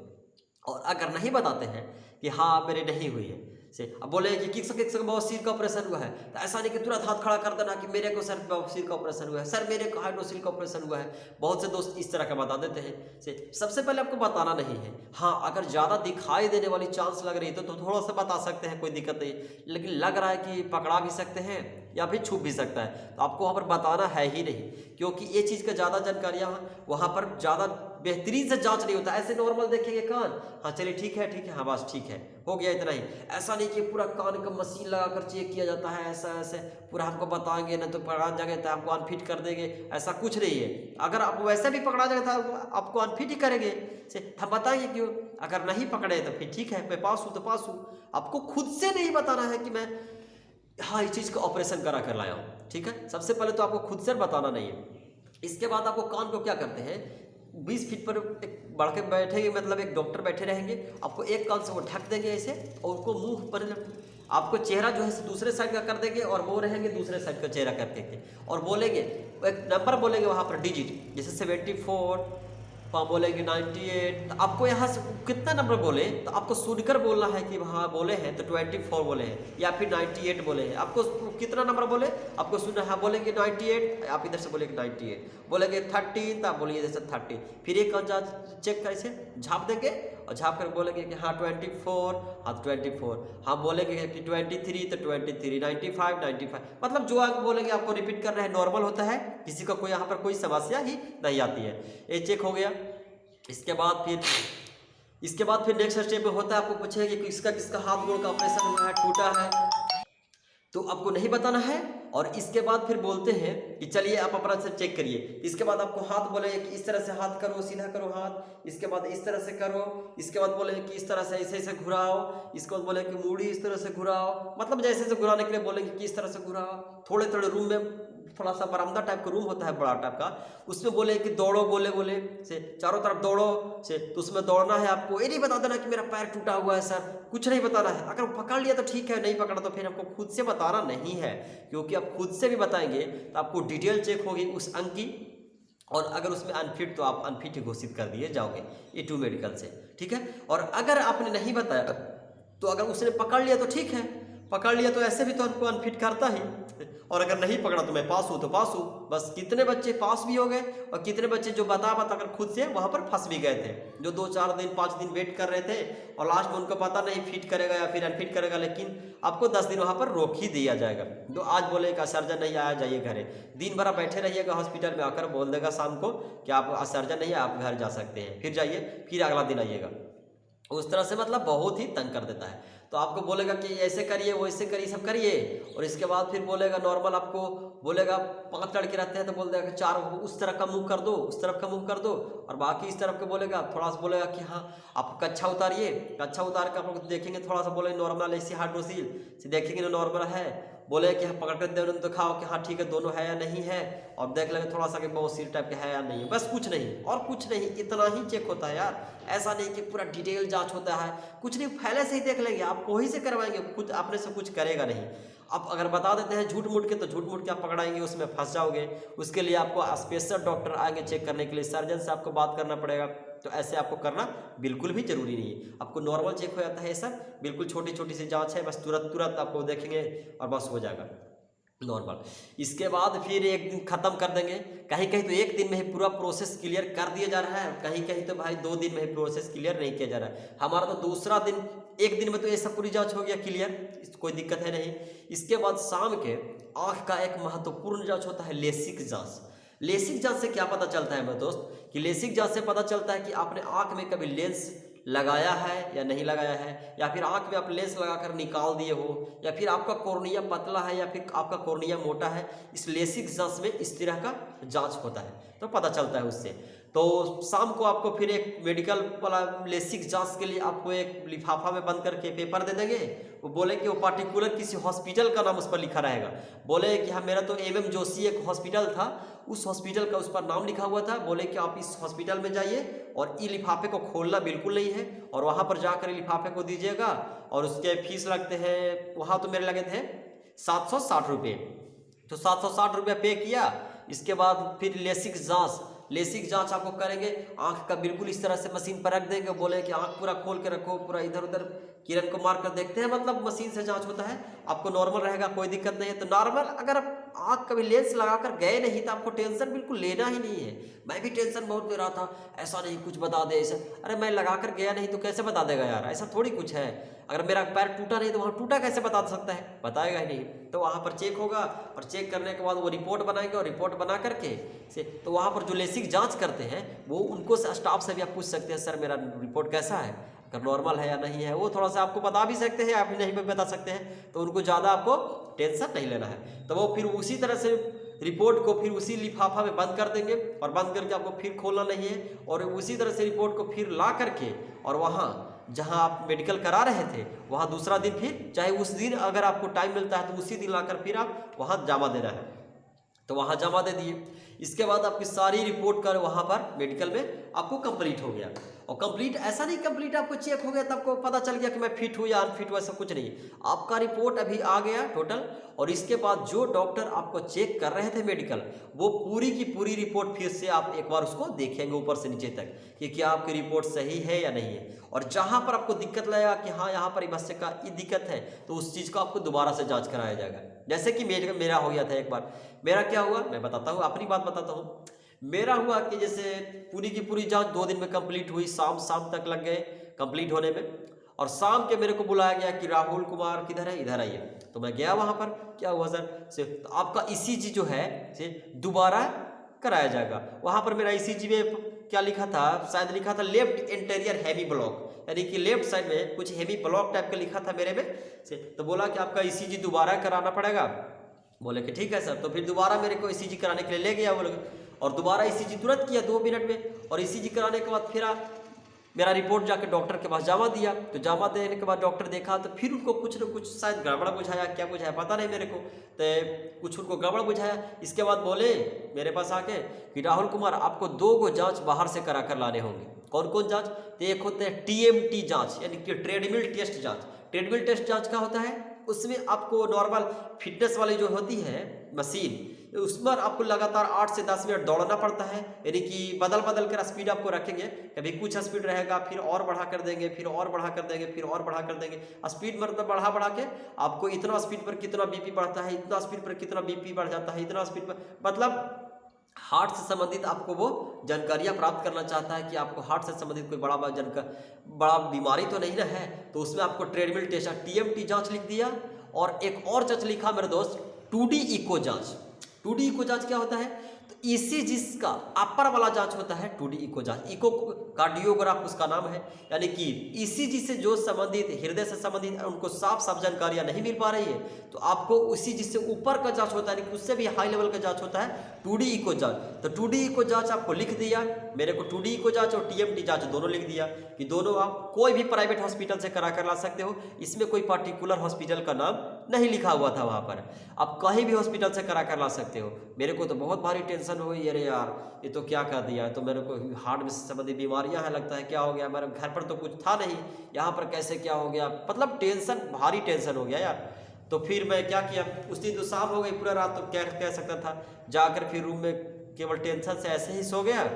और अगर नहीं बताते हैं कि हाँ मेरे नहीं हुई है से, अब बोले कि किस बवासीर का ऑपरेशन हुआ है, तो ऐसा नहीं कि तुरंत हाथ खड़ा कर देना कि मेरे को सर बवासीर का ऑपरेशन हुआ है, सर मेरे को हाइड्रोसिल का ऑपरेशन हुआ है। बहुत से दोस्त इस तरह का बता देते हैं से, सबसे पहले आपको बताना नहीं है। हाँ अगर ज़्यादा दिखाई देने वाली चांस लग रही है तो थोड़ा सा बता सकते हैं, कोई दिक्कत नहीं। लेकिन लग रहा है कि पकड़ा भी सकते हैं या फिर छुप भी सकता है, तो आपको वहाँ पर बताना है ही नहीं, क्योंकि ये चीज़ का ज़्यादा जानकारियाँ वहाँ पर ज़्यादा बेहतरीन से जांच नहीं होता। ऐसे नॉर्मल देखेंगे कान, हाँ चलिए ठीक है हाँ बस ठीक है हो गया, इतना ही। ऐसा नहीं कि पूरा कान का मशीन लगाकर चेक किया जाता है, ऐसे पूरा हमको बताएंगे ना तो पकड़ा जाएंगे तो हमको अनफिट कर देंगे, ऐसा कुछ नहीं है। अगर आप वैसे भी पकड़ा जाएगा तो आपको अनफिट ही करेंगे से, हम बताएंगे क्यों। अगर नहीं पकड़े तो फिर ठीक है, मैं पास हूँ तो पास हूँ। आपको खुद से नहीं बताना है कि मैं हाँ इस चीज़ का ऑपरेशन करा कर लाया हूँ, ठीक है। सबसे पहले तो आपको खुद से बताना नहीं है। इसके बाद आपको कान को क्या करते हैं, 20 फीट पर एक बढ़ के बैठेंगे, मतलब एक डॉक्टर बैठे रहेंगे, आपको एक कान से वो ढक देंगे ऐसे, और उसको मुंह पर आपको चेहरा जो है दूसरे साइड का कर देंगे, और वो रहेंगे दूसरे साइड का चेहरा करके, और बोलेंगे एक नंबर बोलेंगे वहाँ पर डिजिट, जैसे 74, वहाँ बोलेंगे 98। तो आपको यहाँ से कितना नंबर बोले तो आपको सुनकर बोलना है कि हाँ बोले हैं तो 24 बोले हैं या फिर 98 बोले हैं। आपको कितना नंबर बोले आपको सुनना है, बोलेंगे 98, आप इधर से बोलेंगे 98, बोलेंगे 13 तो आप बोलिए जैसे 30। फिर एक चेक कैसे झाप देंगे और झाप कर बोलेंगे कि हाँ 24, हाँ 24, हाँ बोलेंगे कि 23 तो 23, 95, मतलब जो अंक बोलेंगे आपको रिपीट कर रहे हैं, नॉर्मल होता है, किसी का कोई यहाँ पर कोई समस्या ही नहीं आती है। ये चेक हो गया। इसके बाद फिर नेक्स्ट स्टेप में होता है, आपको पूछेंगे कि किसका हाथ गोड़ का ऑपरेशन हुआ है, टूटा है, तो आपको नहीं बताना है, और इसके बाद फिर बोलते हैं कि चलिए आप अपना से चेक करिए। इसके बाद आपको हाथ बोले कि इस तरह से हाथ करो, सीधा करो हाथ, इसके बाद इस तरह से करो, इसके बाद बोले कि इस तरह से ऐसे ऐसे घुराओ, इसके बाद बोले कि मूड़ी इस तरह से घुराओ, मतलब जैसे जैसे घुराने के लिए बोलेंगे कि इस तरह से घुराओ। थोड़े थोड़े रूम में थोड़ा सा बरामदा टाइप का रूम होता है बड़ा टाइप का, उसमें बोले कि दौड़ो, गोले गोले से चारों तरफ दौड़ो से, तो उसमें दौड़ना है आपको। ये नहीं बता देना कि मेरा पैर टूटा हुआ है सर, कुछ नहीं बताना है। अगर पकड़ लिया तो ठीक है, नहीं पकड़ा तो फिर आपको खुद से बताना नहीं है, क्योंकि आप खुद से भी बताएंगे तो आपको डिटेल चेक होगी उस अंक की, और अगर उसमें अनफिट तो आप अनफिट घोषित कर दिए जाओगे E2 मेडिकल से, ठीक है। और अगर आपने नहीं बताया तो अगर उसने पकड़ लिया तो ठीक है, पकड़ लिया तो ऐसे भी तो हमको अनफिट करता ही, और अगर नहीं पकड़ा तो मैं पास हूँ तो पास हूँ। बस कितने बच्चे पास भी हो गए और कितने बच्चे जो बता कर खुद से वहाँ पर फंस भी गए थे, जो 2-4 दिन 5 दिन वेट कर रहे थे और लास्ट में उनको पता नहीं फिट करेगा या फिर अनफिट करेगा, लेकिन आपको 10 दिन वहाँ पर रोक ही दिया जाएगा। तो आज बोलेगा सर्जन नहीं आया, जाइए घरे, दिन भर बैठे रहिएगा हॉस्पिटल में, आकर बोल देगा शाम को कि आप सर्जन नहीं है, आप घर जा सकते हैं, फिर जाइए, फिर अगला दिन आइएगा। उस तरह से मतलब बहुत ही तंग कर देता है। तो आपको बोलेगा कि ऐसे करिए, वैसे करिए, सब करिए, और इसके बाद फिर बोलेगा नॉर्मल, आपको बोलेगा 5 लड़के रहते हैं तो बोल देगा 4 उस तरफ का मुंह कर दो, उस तरफ का मुंह कर दो, और बाकी इस तरफ के बोलेगा। थोड़ा सा बोलेगा कि हाँ आप कच्छा उतारिए, कच्छा उतार कर आप लोग देखेंगे, थोड़ा सा बोले नॉर्मल ऐसी हाइड्रोसिल से देखेंगे ना नॉर्मल है, बोले कि हाँ पकड़ कर दे दिखाओ कि हाँ ठीक है दोनों है या नहीं है, और देख लेंगे थोड़ा सा कि बहुत सिर टाइप के है या नहीं है, बस कुछ नहीं और कुछ नहीं, इतना ही चेक होता है यार। ऐसा नहीं कि पूरा डिटेल जांच होता है, कुछ नहीं, पहले से ही देख लेंगे, आप वहीं से करवाएंगे, खुद अपने से कुछ करेगा नहीं। आप अगर बता देते हैं झूठ मूठ के तो झूठ मूठ के आप पकड़ाएंगे, उसमें फंस जाओगे। उसके लिए आपको स्पेशल डॉक्टर आएंगे चेक करने के लिए, सर्जन से आपको बात करना पड़ेगा। तो ऐसे आपको करना बिल्कुल भी जरूरी नहीं है, आपको नॉर्मल चेक हो जाता है, सब बिल्कुल छोटी छोटी सी जांच है, बस तुरंत तुरंत आपको देखेंगे और बस हो जाएगा नॉर्मल। इसके बाद फिर एक दिन ख़त्म कर देंगे, कहीं कहीं तो एक दिन में ही पूरा प्रोसेस क्लियर कर दिया जा रहा है, कहीं कहीं तो भाई 2 दिन में ही प्रोसेस क्लियर नहीं किया जा रहा है। हमारा तो दूसरा दिन, एक दिन में तो ये सब पूरी जांच हो गया क्लियर, कोई दिक्कत है नहीं। इसके बाद शाम के आँख का एक महत्वपूर्ण जांच होता है लेसिक जांच। लेसिक जांच से क्या पता चलता है मेरे दोस्त, कि लेसिक जांच से पता चलता है कि आपने आँख में कभी लेंस लगाया है या नहीं लगाया है, या फिर आंख में आप लेंस लगाकर निकाल दिए हो, या फिर आपका कॉर्निया पतला है या फिर आपका कॉर्निया मोटा है। इस लेसिक जांच में इस तरह का जांच होता है, तो पता चलता है उससे। तो शाम को आपको फिर एक मेडिकल वाला लेसिक जांच के लिए आपको एक लिफाफा में बंद करके पेपर दे देंगे, वो बोले कि वो पार्टिकुलर किसी हॉस्पिटल का नाम उस पर लिखा रहेगा। बोले कि हाँ मेरा तो MM जोशी एक हॉस्पिटल था, उस हॉस्पिटल का उस पर नाम लिखा हुआ था। बोले कि आप इस हॉस्पिटल में जाइए और ये लिफाफे को खोलना बिल्कुल नहीं है, और वहाँ पर जाकर लिफाफे को दीजिएगा, और उसके फीस लगते हैं, वहाँ तो मेरे लगे थे 760 रुपये। तो 760 रुपये पे किया। इसके बाद फिर लेसिक जांच आपको करेंगे, आंख का बिल्कुल इस तरह से मशीन पर रख देंगे, बोले कि आंख पूरा खोल के रखो, पूरा इधर उधर किरण को मार कर देखते हैं, मतलब मशीन से जांच होता है, आपको नॉर्मल रहेगा, कोई दिक्कत नहीं है। तो नॉर्मल अगर आप आंख कभी लेंस लगाकर गए नहीं तो आपको टेंशन बिल्कुल लेना ही नहीं है। मैं भी टेंशन बहुत ले रहा था, ऐसा नहीं कुछ बता दे ऐसा, अरे मैं लगाकर गया नहीं तो कैसे बता देगा यार, ऐसा थोड़ी कुछ है। अगर मेरा पैर टूटा नहीं तो वहाँ टूटा कैसे बता सकता है, बताएगा ही नहीं। तो वहाँ पर चेक होगा, और चेक करने के बाद वो रिपोर्ट बनाएंगे, और रिपोर्ट बना करके से तो वहाँ पर जो लेसिक जांच करते हैं वो उनको स्टाफ से भी आप पूछ सकते हैं, सर मेरा रिपोर्ट कैसा है, अगर नॉर्मल है या नहीं है, वो थोड़ा सा आपको बता भी सकते हैं, आप भी नहीं भी बता सकते हैं, तो उनको ज़्यादा आपको टेंशन नहीं लेना है। तो वो फिर उसी तरह से रिपोर्ट को फिर उसी लिफाफा में बंद कर देंगे, और बंद करके आपको फिर खोलना नहीं है, और उसी तरह से रिपोर्ट को फिर ला करके और वहाँ जहाँ आप मेडिकल करा रहे थे वहाँ दूसरा दिन फिर, चाहे उस दिन अगर आपको टाइम मिलता है तो उसी दिन लाकर फिर आप वहाँ जमा देना है, तो वहाँ जमा दे दिए। इसके बाद आपकी सारी रिपोर्ट कर वहाँ पर मेडिकल में आपको कंप्लीट हो गया। और कंप्लीट ऐसा नहीं कंप्लीट आपको चेक हो गया तब आपको पता चल गया कि मैं फिट हूँ या अनफिट हूँ, ऐसा कुछ नहीं। आपका रिपोर्ट अभी आ गया टोटल, और इसके बाद जो डॉक्टर आपको चेक कर रहे थे मेडिकल, वो पूरी की पूरी रिपोर्ट फिर से आप एक बार उसको देखेंगे ऊपर से नीचे तक कि क्या आपकी रिपोर्ट सही है या नहीं है। और जहाँ पर आपको दिक्कत लगेगा कि हाँ यहाँ पर बच्चे का ये दिक्कत है, तो उस चीज़ को आपको दोबारा से जाँच कराया जाएगा। जैसे कि मेरा हो गया था एक बार। मेरा क्या हुआ मैं बताता हूँ, अपनी बात बताता हूँ। मेरा हुआ कि जैसे पूरी की पूरी जांच 2 दिन में कंप्लीट हुई, शाम तक लग गए कंप्लीट होने में, और शाम के मेरे को बुलाया गया कि राहुल कुमार किधर है, इधर आइए। तो मैं गया वहाँ पर, क्या हुआ सर से, तो आपका ECG जो है से दोबारा कराया जाएगा। वहाँ पर मेरा ECG में क्या लिखा था, शायद लिखा था लेफ्ट इंटीरियर हेमी ब्लॉक, यानी कि लेफ्ट साइड में कुछ हेमी ब्लॉक टाइप का लिखा था मेरे में से। तो बोला कि आपका ECG दोबारा कराना पड़ेगा, बोले कि ठीक है सर। तो फिर दोबारा मेरे को ईसीजी कराने के लिए ले गया वो लोग, और दोबारा ईसीजी तुरंत किया 2 मिनट में। और ईसीजी कराने के बाद फिर मेरा रिपोर्ट जाके डॉक्टर के पास जमा दिया। तो जमा देने के बाद डॉक्टर देखा तो फिर उनको कुछ न कुछ शायद गड़बड़ बुझाया, क्या बुझाया पता नहीं मेरे को, तो कुछ उनको गड़बड़ बुझाया। इसके बाद बोले मेरे पास आके कि राहुल कुमार आपको 2 गो जाँच बाहर से करा कर लाने होंगे। कौन कौन जाँच? तो एक होते हैं TMT जाँच, यानी कि ट्रेडमिल टेस्ट जाँच। ट्रेडमिल टेस्ट जाँच क्या होता है? उसमें आपको नॉर्मल फिटनेस वाली जो होती है मशीन, उस पर आपको लगातार 8 से 10 मिनट दौड़ना पड़ता है, यानी कि बदल बदल कर स्पीड आपको रखेंगे। कभी कुछ स्पीड रहेगा, फिर और बढ़ा कर देंगे, फिर और बढ़ा कर देंगे, फिर और बढ़ा कर देंगे। स्पीड मतलब बढ़ा बढ़ा के आपको इतना स्पीड पर कितना बीपी बढ़ता है, इतना स्पीड पर कितना बीपी बढ़ जाता है, इतना स्पीड पर, मतलब हार्ट से संबंधित आपको वो जानकारियाँ प्राप्त करना चाहता है कि आपको हार्ट से संबंधित कोई बड़ा बीमारी तो नहीं ना है। तो उसमें आपको ट्रेडमिल टेस्ट TMT जाँच लिख दिया। और एक और जाँच लिखा मेरे दोस्त, 2D इको जाँच। 2D इको जाँच क्या होता है? तो ECG का अपर वाला जाँच होता है 2D इको जाँच। इको कार्डियोग्राफ उसका नाम है, यानी कि ECG से जो संबंधित, हृदय से संबंधित उनको साफ साफ जानकारियाँ नहीं मिल पा रही है, तो आपको ECG से ऊपर का जाँच होता है, यानी कि उससे भी हाई लेवल का जाँच होता है 2D इको जाँच। तो 2D इको जाँच आपको लिख दिया मेरे को, 2D इको जाँच और TMT जाँच दोनों लिख दिया कि दोनों आप कोई भी प्राइवेट हॉस्पिटल से करा कर ला सकते हो। इसमें कोई पार्टिकुलर हॉस्पिटल का नाम नहीं लिखा हुआ था वहाँ पर, आप कहीं भी हॉस्पिटल से करा कर ला सकते हो। मेरे को तो बहुत भारी टेंशन हुई, अरे यार ये तो क्या कर दिया, तो मेरे को हार्ट में संबंधित बीमारियां हैं, लगता है क्या हो गया, मेरे घर पर तो कुछ था नहीं, यहाँ पर कैसे क्या हो गया, मतलब टेंशन, भारी टेंशन हो गया यार। तो फिर मैं क्या किया, उस दिन तो शाम हो गई, पूरा रात तो क्या कह सकता था, जाकर फिर रूम में केवल टेंशन से ऐसे ही सो गया।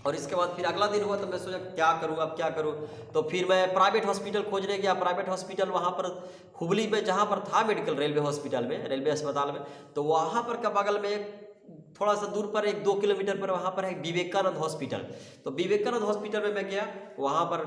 और इसके बाद फिर अगला दिन हुआ तो मैं सोचा क्या करूँ, अब क्या करूँ। तो फिर मैं प्राइवेट हॉस्पिटल खोजने गया। प्राइवेट हॉस्पिटल वहाँ पर हुबली में जहाँ पर था मेडिकल, रेलवे हॉस्पिटल में, रेलवे अस्पताल में, तो वहाँ पर का बगल में एक थोड़ा सा दूर पर 1-2 किलोमीटर पर वहाँ पर है विवेकानंद हॉस्पिटल। तो विवेकानंद हॉस्पिटल में मैं गया, वहाँ पर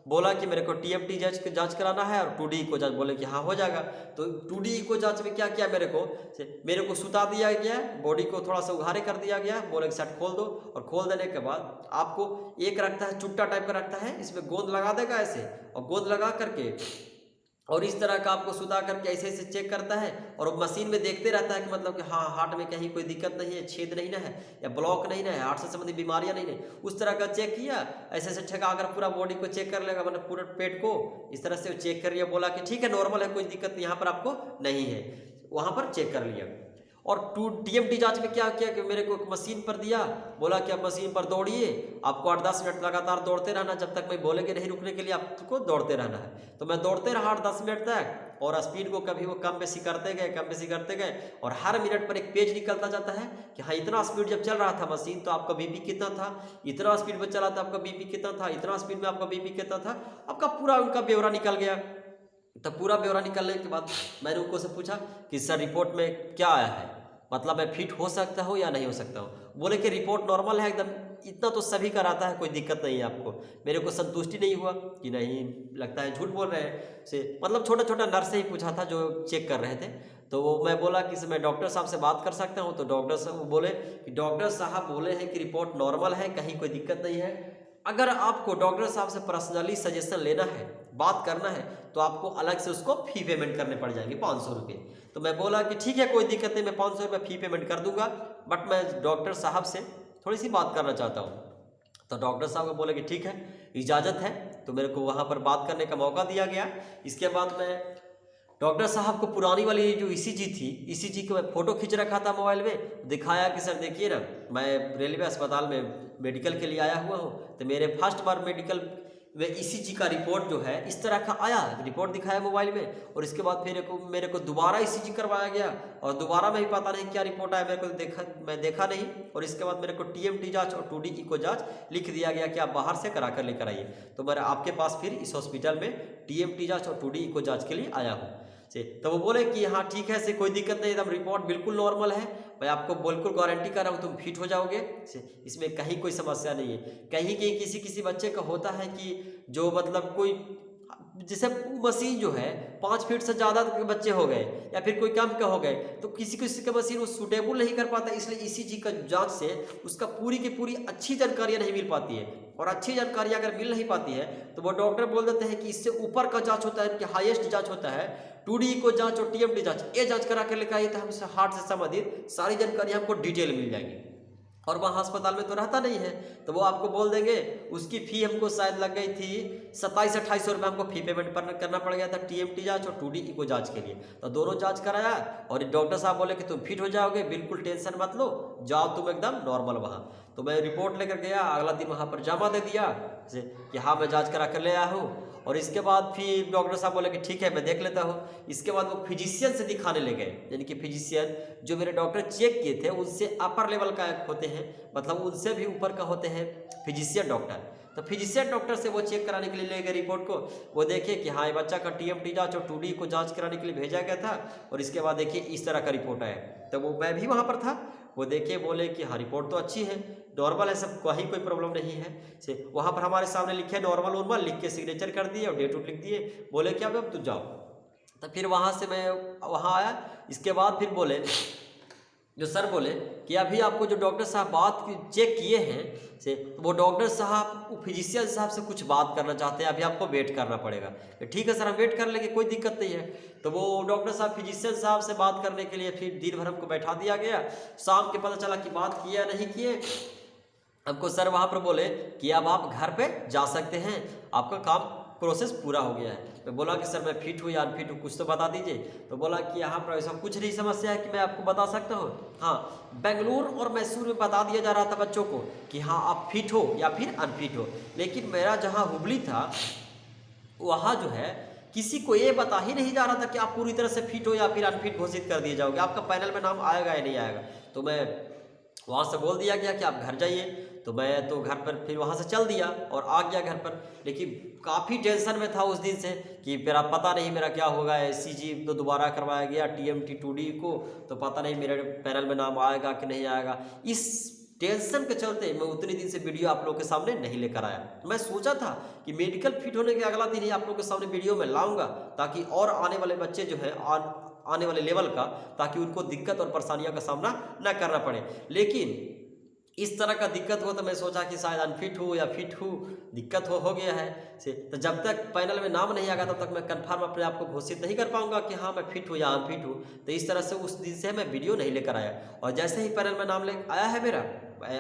बोला कि मेरे को TMT जाँच कराना है और 2D इको जाँच, बोले कि हाँ हो जाएगा। तो 2D इको जाँच में क्या किया, मेरे को सुता दिया गया, बॉडी को थोड़ा सा उघारे कर दिया गया, बोले कि शर्ट खोल दो। और खोल देने के बाद आपको एक रखता है, चुट्टा टाइप का रखता है, इसमें गोंद लगा देगा ऐसे, और गोंद लगा करके और इस तरह का आपको सुधा करके ऐसे ऐसे चेक करता है। और मशीन में देखते रहता है कि मतलब कि हाँ हार्ट में कहीं कोई दिक्कत नहीं है, छेद नहीं ना है, या ब्लॉक नहीं ना है, हार्ट से संबंधित बीमारियां नहीं है, उस तरह का चेक किया। ऐसे ऐसे ठेका अगर पूरा बॉडी को चेक कर लेगा, मतलब पूरे पेट को इस तरह से चेक कर लिया, बोला कि ठीक है नॉर्मल है, कोई दिक्कत यहाँ पर आपको नहीं है, वहाँ पर चेक कर लिया। और TMT जांच में क्या किया कि मेरे को एक मशीन पर दिया, बोला कि आप मशीन पर दौड़िए, आपको 8-10 मिनट लगातार दौड़ते रहना, जब तक मैं बोलेंगे नहीं रुकने के लिए आपको दौड़ते रहना है। तो मैं दौड़ते रहा 8-10 मिनट तक, और स्पीड को कभी वो कम बेसी करते गए, कम बेसी करते गए, और हर मिनट पर एक पेज निकलता जाता है कि हाँ इतना स्पीड जब चल रहा था मशीन तो आपका बीपी कितना था, इतना स्पीड में चला था आपका बीपी कितना था, इतना स्पीड में आपका बीपी कितना था, आपका पूरा उनका ब्यौरा निकल गया। तब पूरा ब्यौरा निकलने के बाद मैंने उनको से पूछा कि सर रिपोर्ट में क्या आया है, मतलब मैं फिट हो सकता हूँ या नहीं हो सकता हूँ। बोले कि रिपोर्ट नॉर्मल है एकदम, इतना तो सभी का रहता है, कोई दिक्कत नहीं है आपको। मेरे को संतुष्टि नहीं हुआ कि नहीं, लगता है झूठ बोल रहे हैं से, मतलब छोटा छोटा नर्स से ही पूछा था जो चेक कर रहे थे। तो वो मैं बोला कि मैं डॉक्टर साहब से बात कर सकता हूँ, तो डॉक्टर साहब बोले कि डॉक्टर साहब बोले हैं कि रिपोर्ट नॉर्मल है, कहीं कोई दिक्कत नहीं है। अगर आपको डॉक्टर साहब से पर्सनली सजेशन लेना है, बात करना है, तो आपको अलग से उसको फी पेमेंट करने पड़ जाएंगे 500 रुपये। तो मैं बोला कि ठीक है कोई दिक्कत नहीं, मैं 500 रुपये फी पेमेंट कर दूंगा, बट मैं डॉक्टर साहब से थोड़ी सी बात करना चाहता हूँ। तो डॉक्टर साहब को बोले कि ठीक है इजाज़त है, तो मेरे को वहाँ पर बात करने का मौका दिया गया। इसके बाद मैं डॉक्टर साहब को पुरानी वाली जो ECG थी, ECG को मैं फ़ोटो खींच रखा था मोबाइल में, दिखाया कि सर देखिए ना मैं रेलवे अस्पताल में मेडिकल के लिए आया हुआ हूँ, तो मेरे फर्स्ट बार मेडिकल में ECG का रिपोर्ट जो है इस तरह का आया, रिपोर्ट दिखाया मोबाइल में। और इसके बाद फिर मेरे को दोबारा ECG करवाया गया, और दोबारा में भी पता नहीं क्या रिपोर्ट आया, मेरे को मैं देखा नहीं। और इसके बाद मेरे को TMT जाँच और 2D इको जाँच लिख दिया गया कि आप बाहर से करा कर लेकर आइए। तो मैं आपके पास फिर इस हॉस्पिटल में TMT जाँच और 2D इको जाँच के लिए आया हूँ से। तो वो बोले कि हाँ ठीक है से, कोई दिक्कत नहीं, एकदम रिपोर्ट बिल्कुल नॉर्मल है, मैं आपको बिल्कुल गारंटी कर रहा हूँ तुम फिट हो जाओगे से, इसमें कहीं कोई समस्या नहीं है। कहीं कहीं किसी किसी बच्चे का होता है कि जो मतलब कोई जैसे मशीन जो है 5 फीट से ज़्यादा के बच्चे हो गए या फिर कोई कम के हो गए तो किसी किसी का मशीन वो सूटेबल नहीं कर पाता, इसलिए ईसीजी का जांच से उसका पूरी की पूरी अच्छी जानकारियाँ नहीं मिल पाती है। और अच्छी जानकारी अगर मिल नहीं पाती है तो वो डॉक्टर बोल देते हैं कि इससे ऊपर का जांच होता है, कि हाईएस्ट जांच होता है 2D को जांच और TMT जांच, ये जांच करा कर लेकर आइए तो हमसे हार्ट से संबंधित सारी जानकारी हमको डिटेल मिल जाएगी। और वहाँ अस्पताल में तो रहता नहीं है तो वो आपको बोल देंगे। उसकी फ़ी हमको शायद लग गई थी 2700-2800 रुपये हमको फ़ी पेमेंट करना पड़ गया था TMT जांच और 2D इको जांच के लिए। तो दोनों जांच कराया और डॉक्टर साहब बोले कि तुम फिट हो जाओगे, बिल्कुल टेंशन मत लो, जाओ तुम एकदम नॉर्मल वहाँ। तो मैं रिपोर्ट लेकर गया, अगला दिन वहाँ पर जमा दे दिया कि हाँ मैं जाँच करा कर ले आया हूँ। और इसके बाद फिर डॉक्टर साहब बोले कि ठीक है मैं देख लेता हूँ। इसके बाद वो फिजिशियन से दिखाने ले गए, यानी कि फिजिशियन जो मेरे डॉक्टर चेक किए थे उनसे अपर लेवल का होते हैं, मतलब उनसे भी ऊपर का होते हैं फिजिशियन डॉक्टर। तो फिजिशियन डॉक्टर से वो चेक कराने के लिए ले गए रिपोर्ट को। वो देखे कि हाँ ये बच्चा का TMT जाँच और 2D को जाँच कराने के लिए भेजा गया था। और इसके बाद देखिए इस तरह का रिपोर्ट आया। तो वो मैं भी वहाँ पर था, वो देखे बोले कि हाँ रिपोर्ट तो अच्छी है, नॉर्मल है, सब कहीं कोई प्रॉब्लम नहीं है से। वहाँ पर हमारे सामने लिखे नॉर्मल लिख के सिग्नेचर कर दिए और डेट उट लिख दिए। बोले कि अब तू जाओ। तो फिर वहाँ से मैं वहाँ आया। इसके बाद फिर बोले जो सर बोले कि अभी आपको जो डॉक्टर साहब बात चेक किए हैं से वो डॉक्टर साहब फिजिशियन साहब से कुछ बात करना चाहते हैं, अभी आपको वेट करना पड़ेगा। ठीक है सर हम वेट कर लेंगे, कोई दिक्कत नहीं है। तो वो डॉक्टर साहब फिजिशियन साहब से बात करने के लिए फिर दिन भर हमको बैठा दिया गया। शाम के पता चला कि बात किया नहीं किए। हमको सर वहाँ पर बोले कि अब आप घर पे जा सकते हैं, आपका काम प्रोसेस पूरा हो गया है। मैं बोला कि सर मैं फिट हूँ या अनफिट हूँ कुछ तो बता दीजिए। तो बोला कि यहाँ पर ऐसा कुछ नहीं समस्या है कि मैं आपको बता सकता हूँ। हाँ बेंगलुरु और मैसूर में बता दिया जा रहा था बच्चों को कि हाँ आप फिट हो या फिर अनफिट हो, लेकिन मेरा जहाँ हुबली था वहाँ जो है किसी को ये बता ही नहीं जा रहा था कि आप पूरी तरह से फिट हो या फिर अनफिट घोषित कर दिए जाओगे, आपका पैनल में नाम आएगा या नहीं आएगा। तो मैं वहाँ से बोल दिया गया कि आप घर जाइए। तो मैं तो घर पर फिर वहाँ से चल दिया और आ गया घर पर, लेकिन काफ़ी टेंशन में था उस दिन से कि मेरा पता नहीं मेरा क्या होगा। ECG तो दोबारा करवाया गया TMT 2D को, तो पता नहीं मेरे पैनल में नाम आएगा कि नहीं आएगा। इस टेंशन के चलते मैं उतने दिन से वीडियो आप लोगों के सामने नहीं लेकर आया। मैं सोचा था कि मेडिकल फिट होने के अगला दिन ही आप लोगों के सामने वीडियो में लाऊंगा, ताकि और आने वाले बच्चे जो है आने वाले लेवल का, ताकि उनको दिक्कत और परेशानियों का सामना न करना पड़े। लेकिन इस तरह का दिक्कत हो तो मैं सोचा कि शायद अनफिट हूँ या फिट हूँ, दिक्कत हो गया है से। तो जब तक पैनल में नाम नहीं आएगा तब तक मैं कंफर्म अपने आप को घोषित नहीं कर पाऊंगा कि हाँ मैं फिट हूँ या अनफिट हूँ। तो इस तरह से उस दिन से मैं वीडियो नहीं लेकर आया। और जैसे ही पैनल में नाम ले आया है मेरा,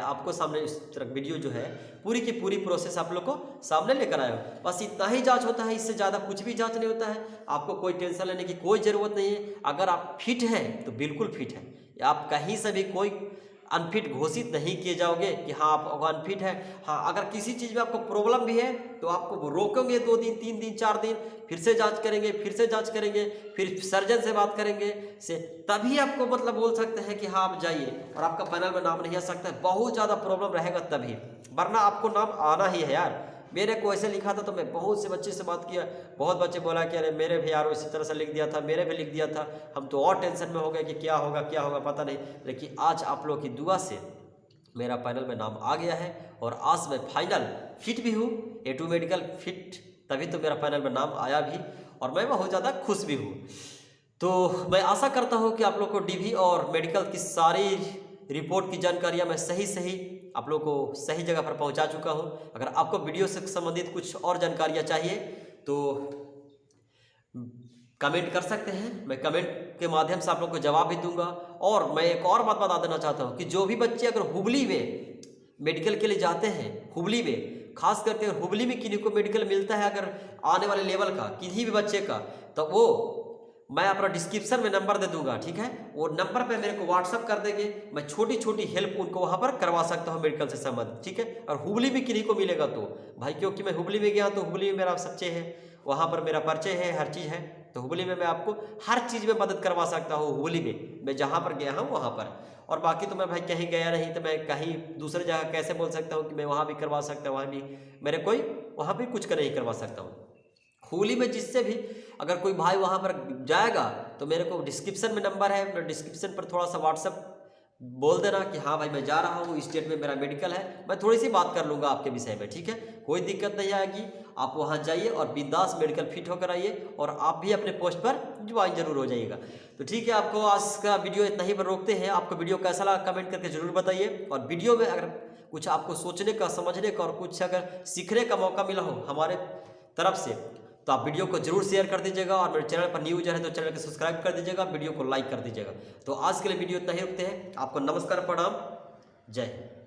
आपको सामने इस तरह वीडियो जो है पूरी की पूरी प्रोसेस आप लोग को सामने लेकर आया हूँ। बस इतना ही जांच होता है, इससे ज़्यादा कुछ भी जांच नहीं होता है। आपको कोई टेंशन लेने की कोई ज़रूरत नहीं है। अगर आप फिट हैं तो बिल्कुल फिट है, आप कहीं से भी कोई अनफिट घोषित नहीं किए जाओगे कि हाँ आप अनफिट है। हाँ अगर किसी चीज़ में आपको प्रॉब्लम भी है तो आपको रोकेंगे 2 दिन 3 दिन 4 दिन, फिर से जांच करेंगे, फिर से जांच करेंगे, फिर सर्जन से बात करेंगे से, तभी आपको मतलब बोल सकते हैं कि हाँ आप जाइए और आपका पैनल में नाम नहीं आ सकता है। बहुत ज़्यादा प्रॉब्लम रहेगा तभी, वरना आपको नाम आना ही है यार। मेरे को ऐसे लिखा था तो मैं बहुत से बच्चे से बात किया, बहुत बच्चे बोला कि अरे मेरे भी यार इसी तरह से लिख दिया था, मेरे भी लिख दिया था। हम तो और टेंशन में हो गए कि क्या होगा पता नहीं। लेकिन आज आप लोग की दुआ से मेरा पैनल में नाम आ गया है और आज मैं फाइनल फिट भी हूँ, A2 मेडिकल फिट, तभी तो मेरा पैनल में नाम आया भी और मैं बहुत ज़्यादा खुश भी हूँ। तो मैं आशा करता हूँ कि आप लोग को DV और मेडिकल की सारी रिपोर्ट की जानकारियाँ मैं सही आप लोग को सही जगह पर पहुंचा चुका हूं। अगर आपको वीडियो से संबंधित कुछ और जानकारियां चाहिए तो कमेंट कर सकते हैं, मैं कमेंट के माध्यम से आप लोग को जवाब भी दूंगा। और मैं एक और बात बता देना चाहता हूं कि जो भी बच्चे अगर हुबली में मेडिकल के लिए जाते हैं, हुबली में खास करके हुबली में किन्हीं को मेडिकल मिलता है अगर आने वाले लेवल का किसी भी बच्चे का, तो वो मैं अपना डिस्क्रिप्शन में नंबर दे दूंगा, ठीक है। वो नंबर पे मेरे को व्हाट्सअप कर देंगे, मैं छोटी हेल्प उनको वहाँ पर करवा सकता हूँ मेडिकल से संबंधित, ठीक है। और हुबली भी किन्हीं को मिलेगा तो भाई, क्योंकि मैं हुबली में गया तो हुबली में मेरा सच्चे है, वहाँ पर मेरा परिचय है, हर चीज़ है। तो हुबली में मैं आपको हर चीज़ में मदद करवा सकता हूँ। हुबली में मैं जहाँ पर गया हूँ वहाँ पर, और बाकी तो मैं भाई कहीं गया नहीं तो मैं कहीं दूसरे जगह कैसे बोल सकता हूँ कि मैं वहाँ भी करवा सकता हूँ, वहाँ भी मेरे कोई वहाँ भी कुछ नहीं करवा सकता हूँ। हुबली में जिससे भी अगर कोई भाई वहाँ पर जाएगा तो मेरे को डिस्क्रिप्शन में नंबर है, मैं डिस्क्रिप्शन पर थोड़ा सा व्हाट्सअप बोल देना कि हाँ भाई मैं जा रहा हूँ, स्टेट में मेरा मेडिकल है, मैं थोड़ी सी बात कर लूँगा आपके विषय में, ठीक है, कोई दिक्कत नहीं आएगी। आप वहाँ जाइए और बिंदास मेडिकल फिट होकर आइए और आप भी अपने पोस्ट पर ज्वाइन जरूर हो जाइएगा। तो ठीक है, आपको आज का वीडियो इतना ही पर रोकते हैं। आपको वीडियो कैसा लगा कमेंट करके जरूर बताइए, और वीडियो में अगर कुछ आपको सोचने का, समझने का और कुछ अगर सीखने का मौका मिला हो हमारे तरफ से, तो आप वीडियो को जरूर शेयर कर दीजिएगा, और मेरे चैनल पर न्यू यूजर है तो चैनल को सब्सक्राइब कर दीजिएगा, वीडियो को लाइक कर दीजिएगा। तो आज के लिए वीडियो इतना ही रखते हैं। आपको नमस्कार, प्रणाम, जय हिंद।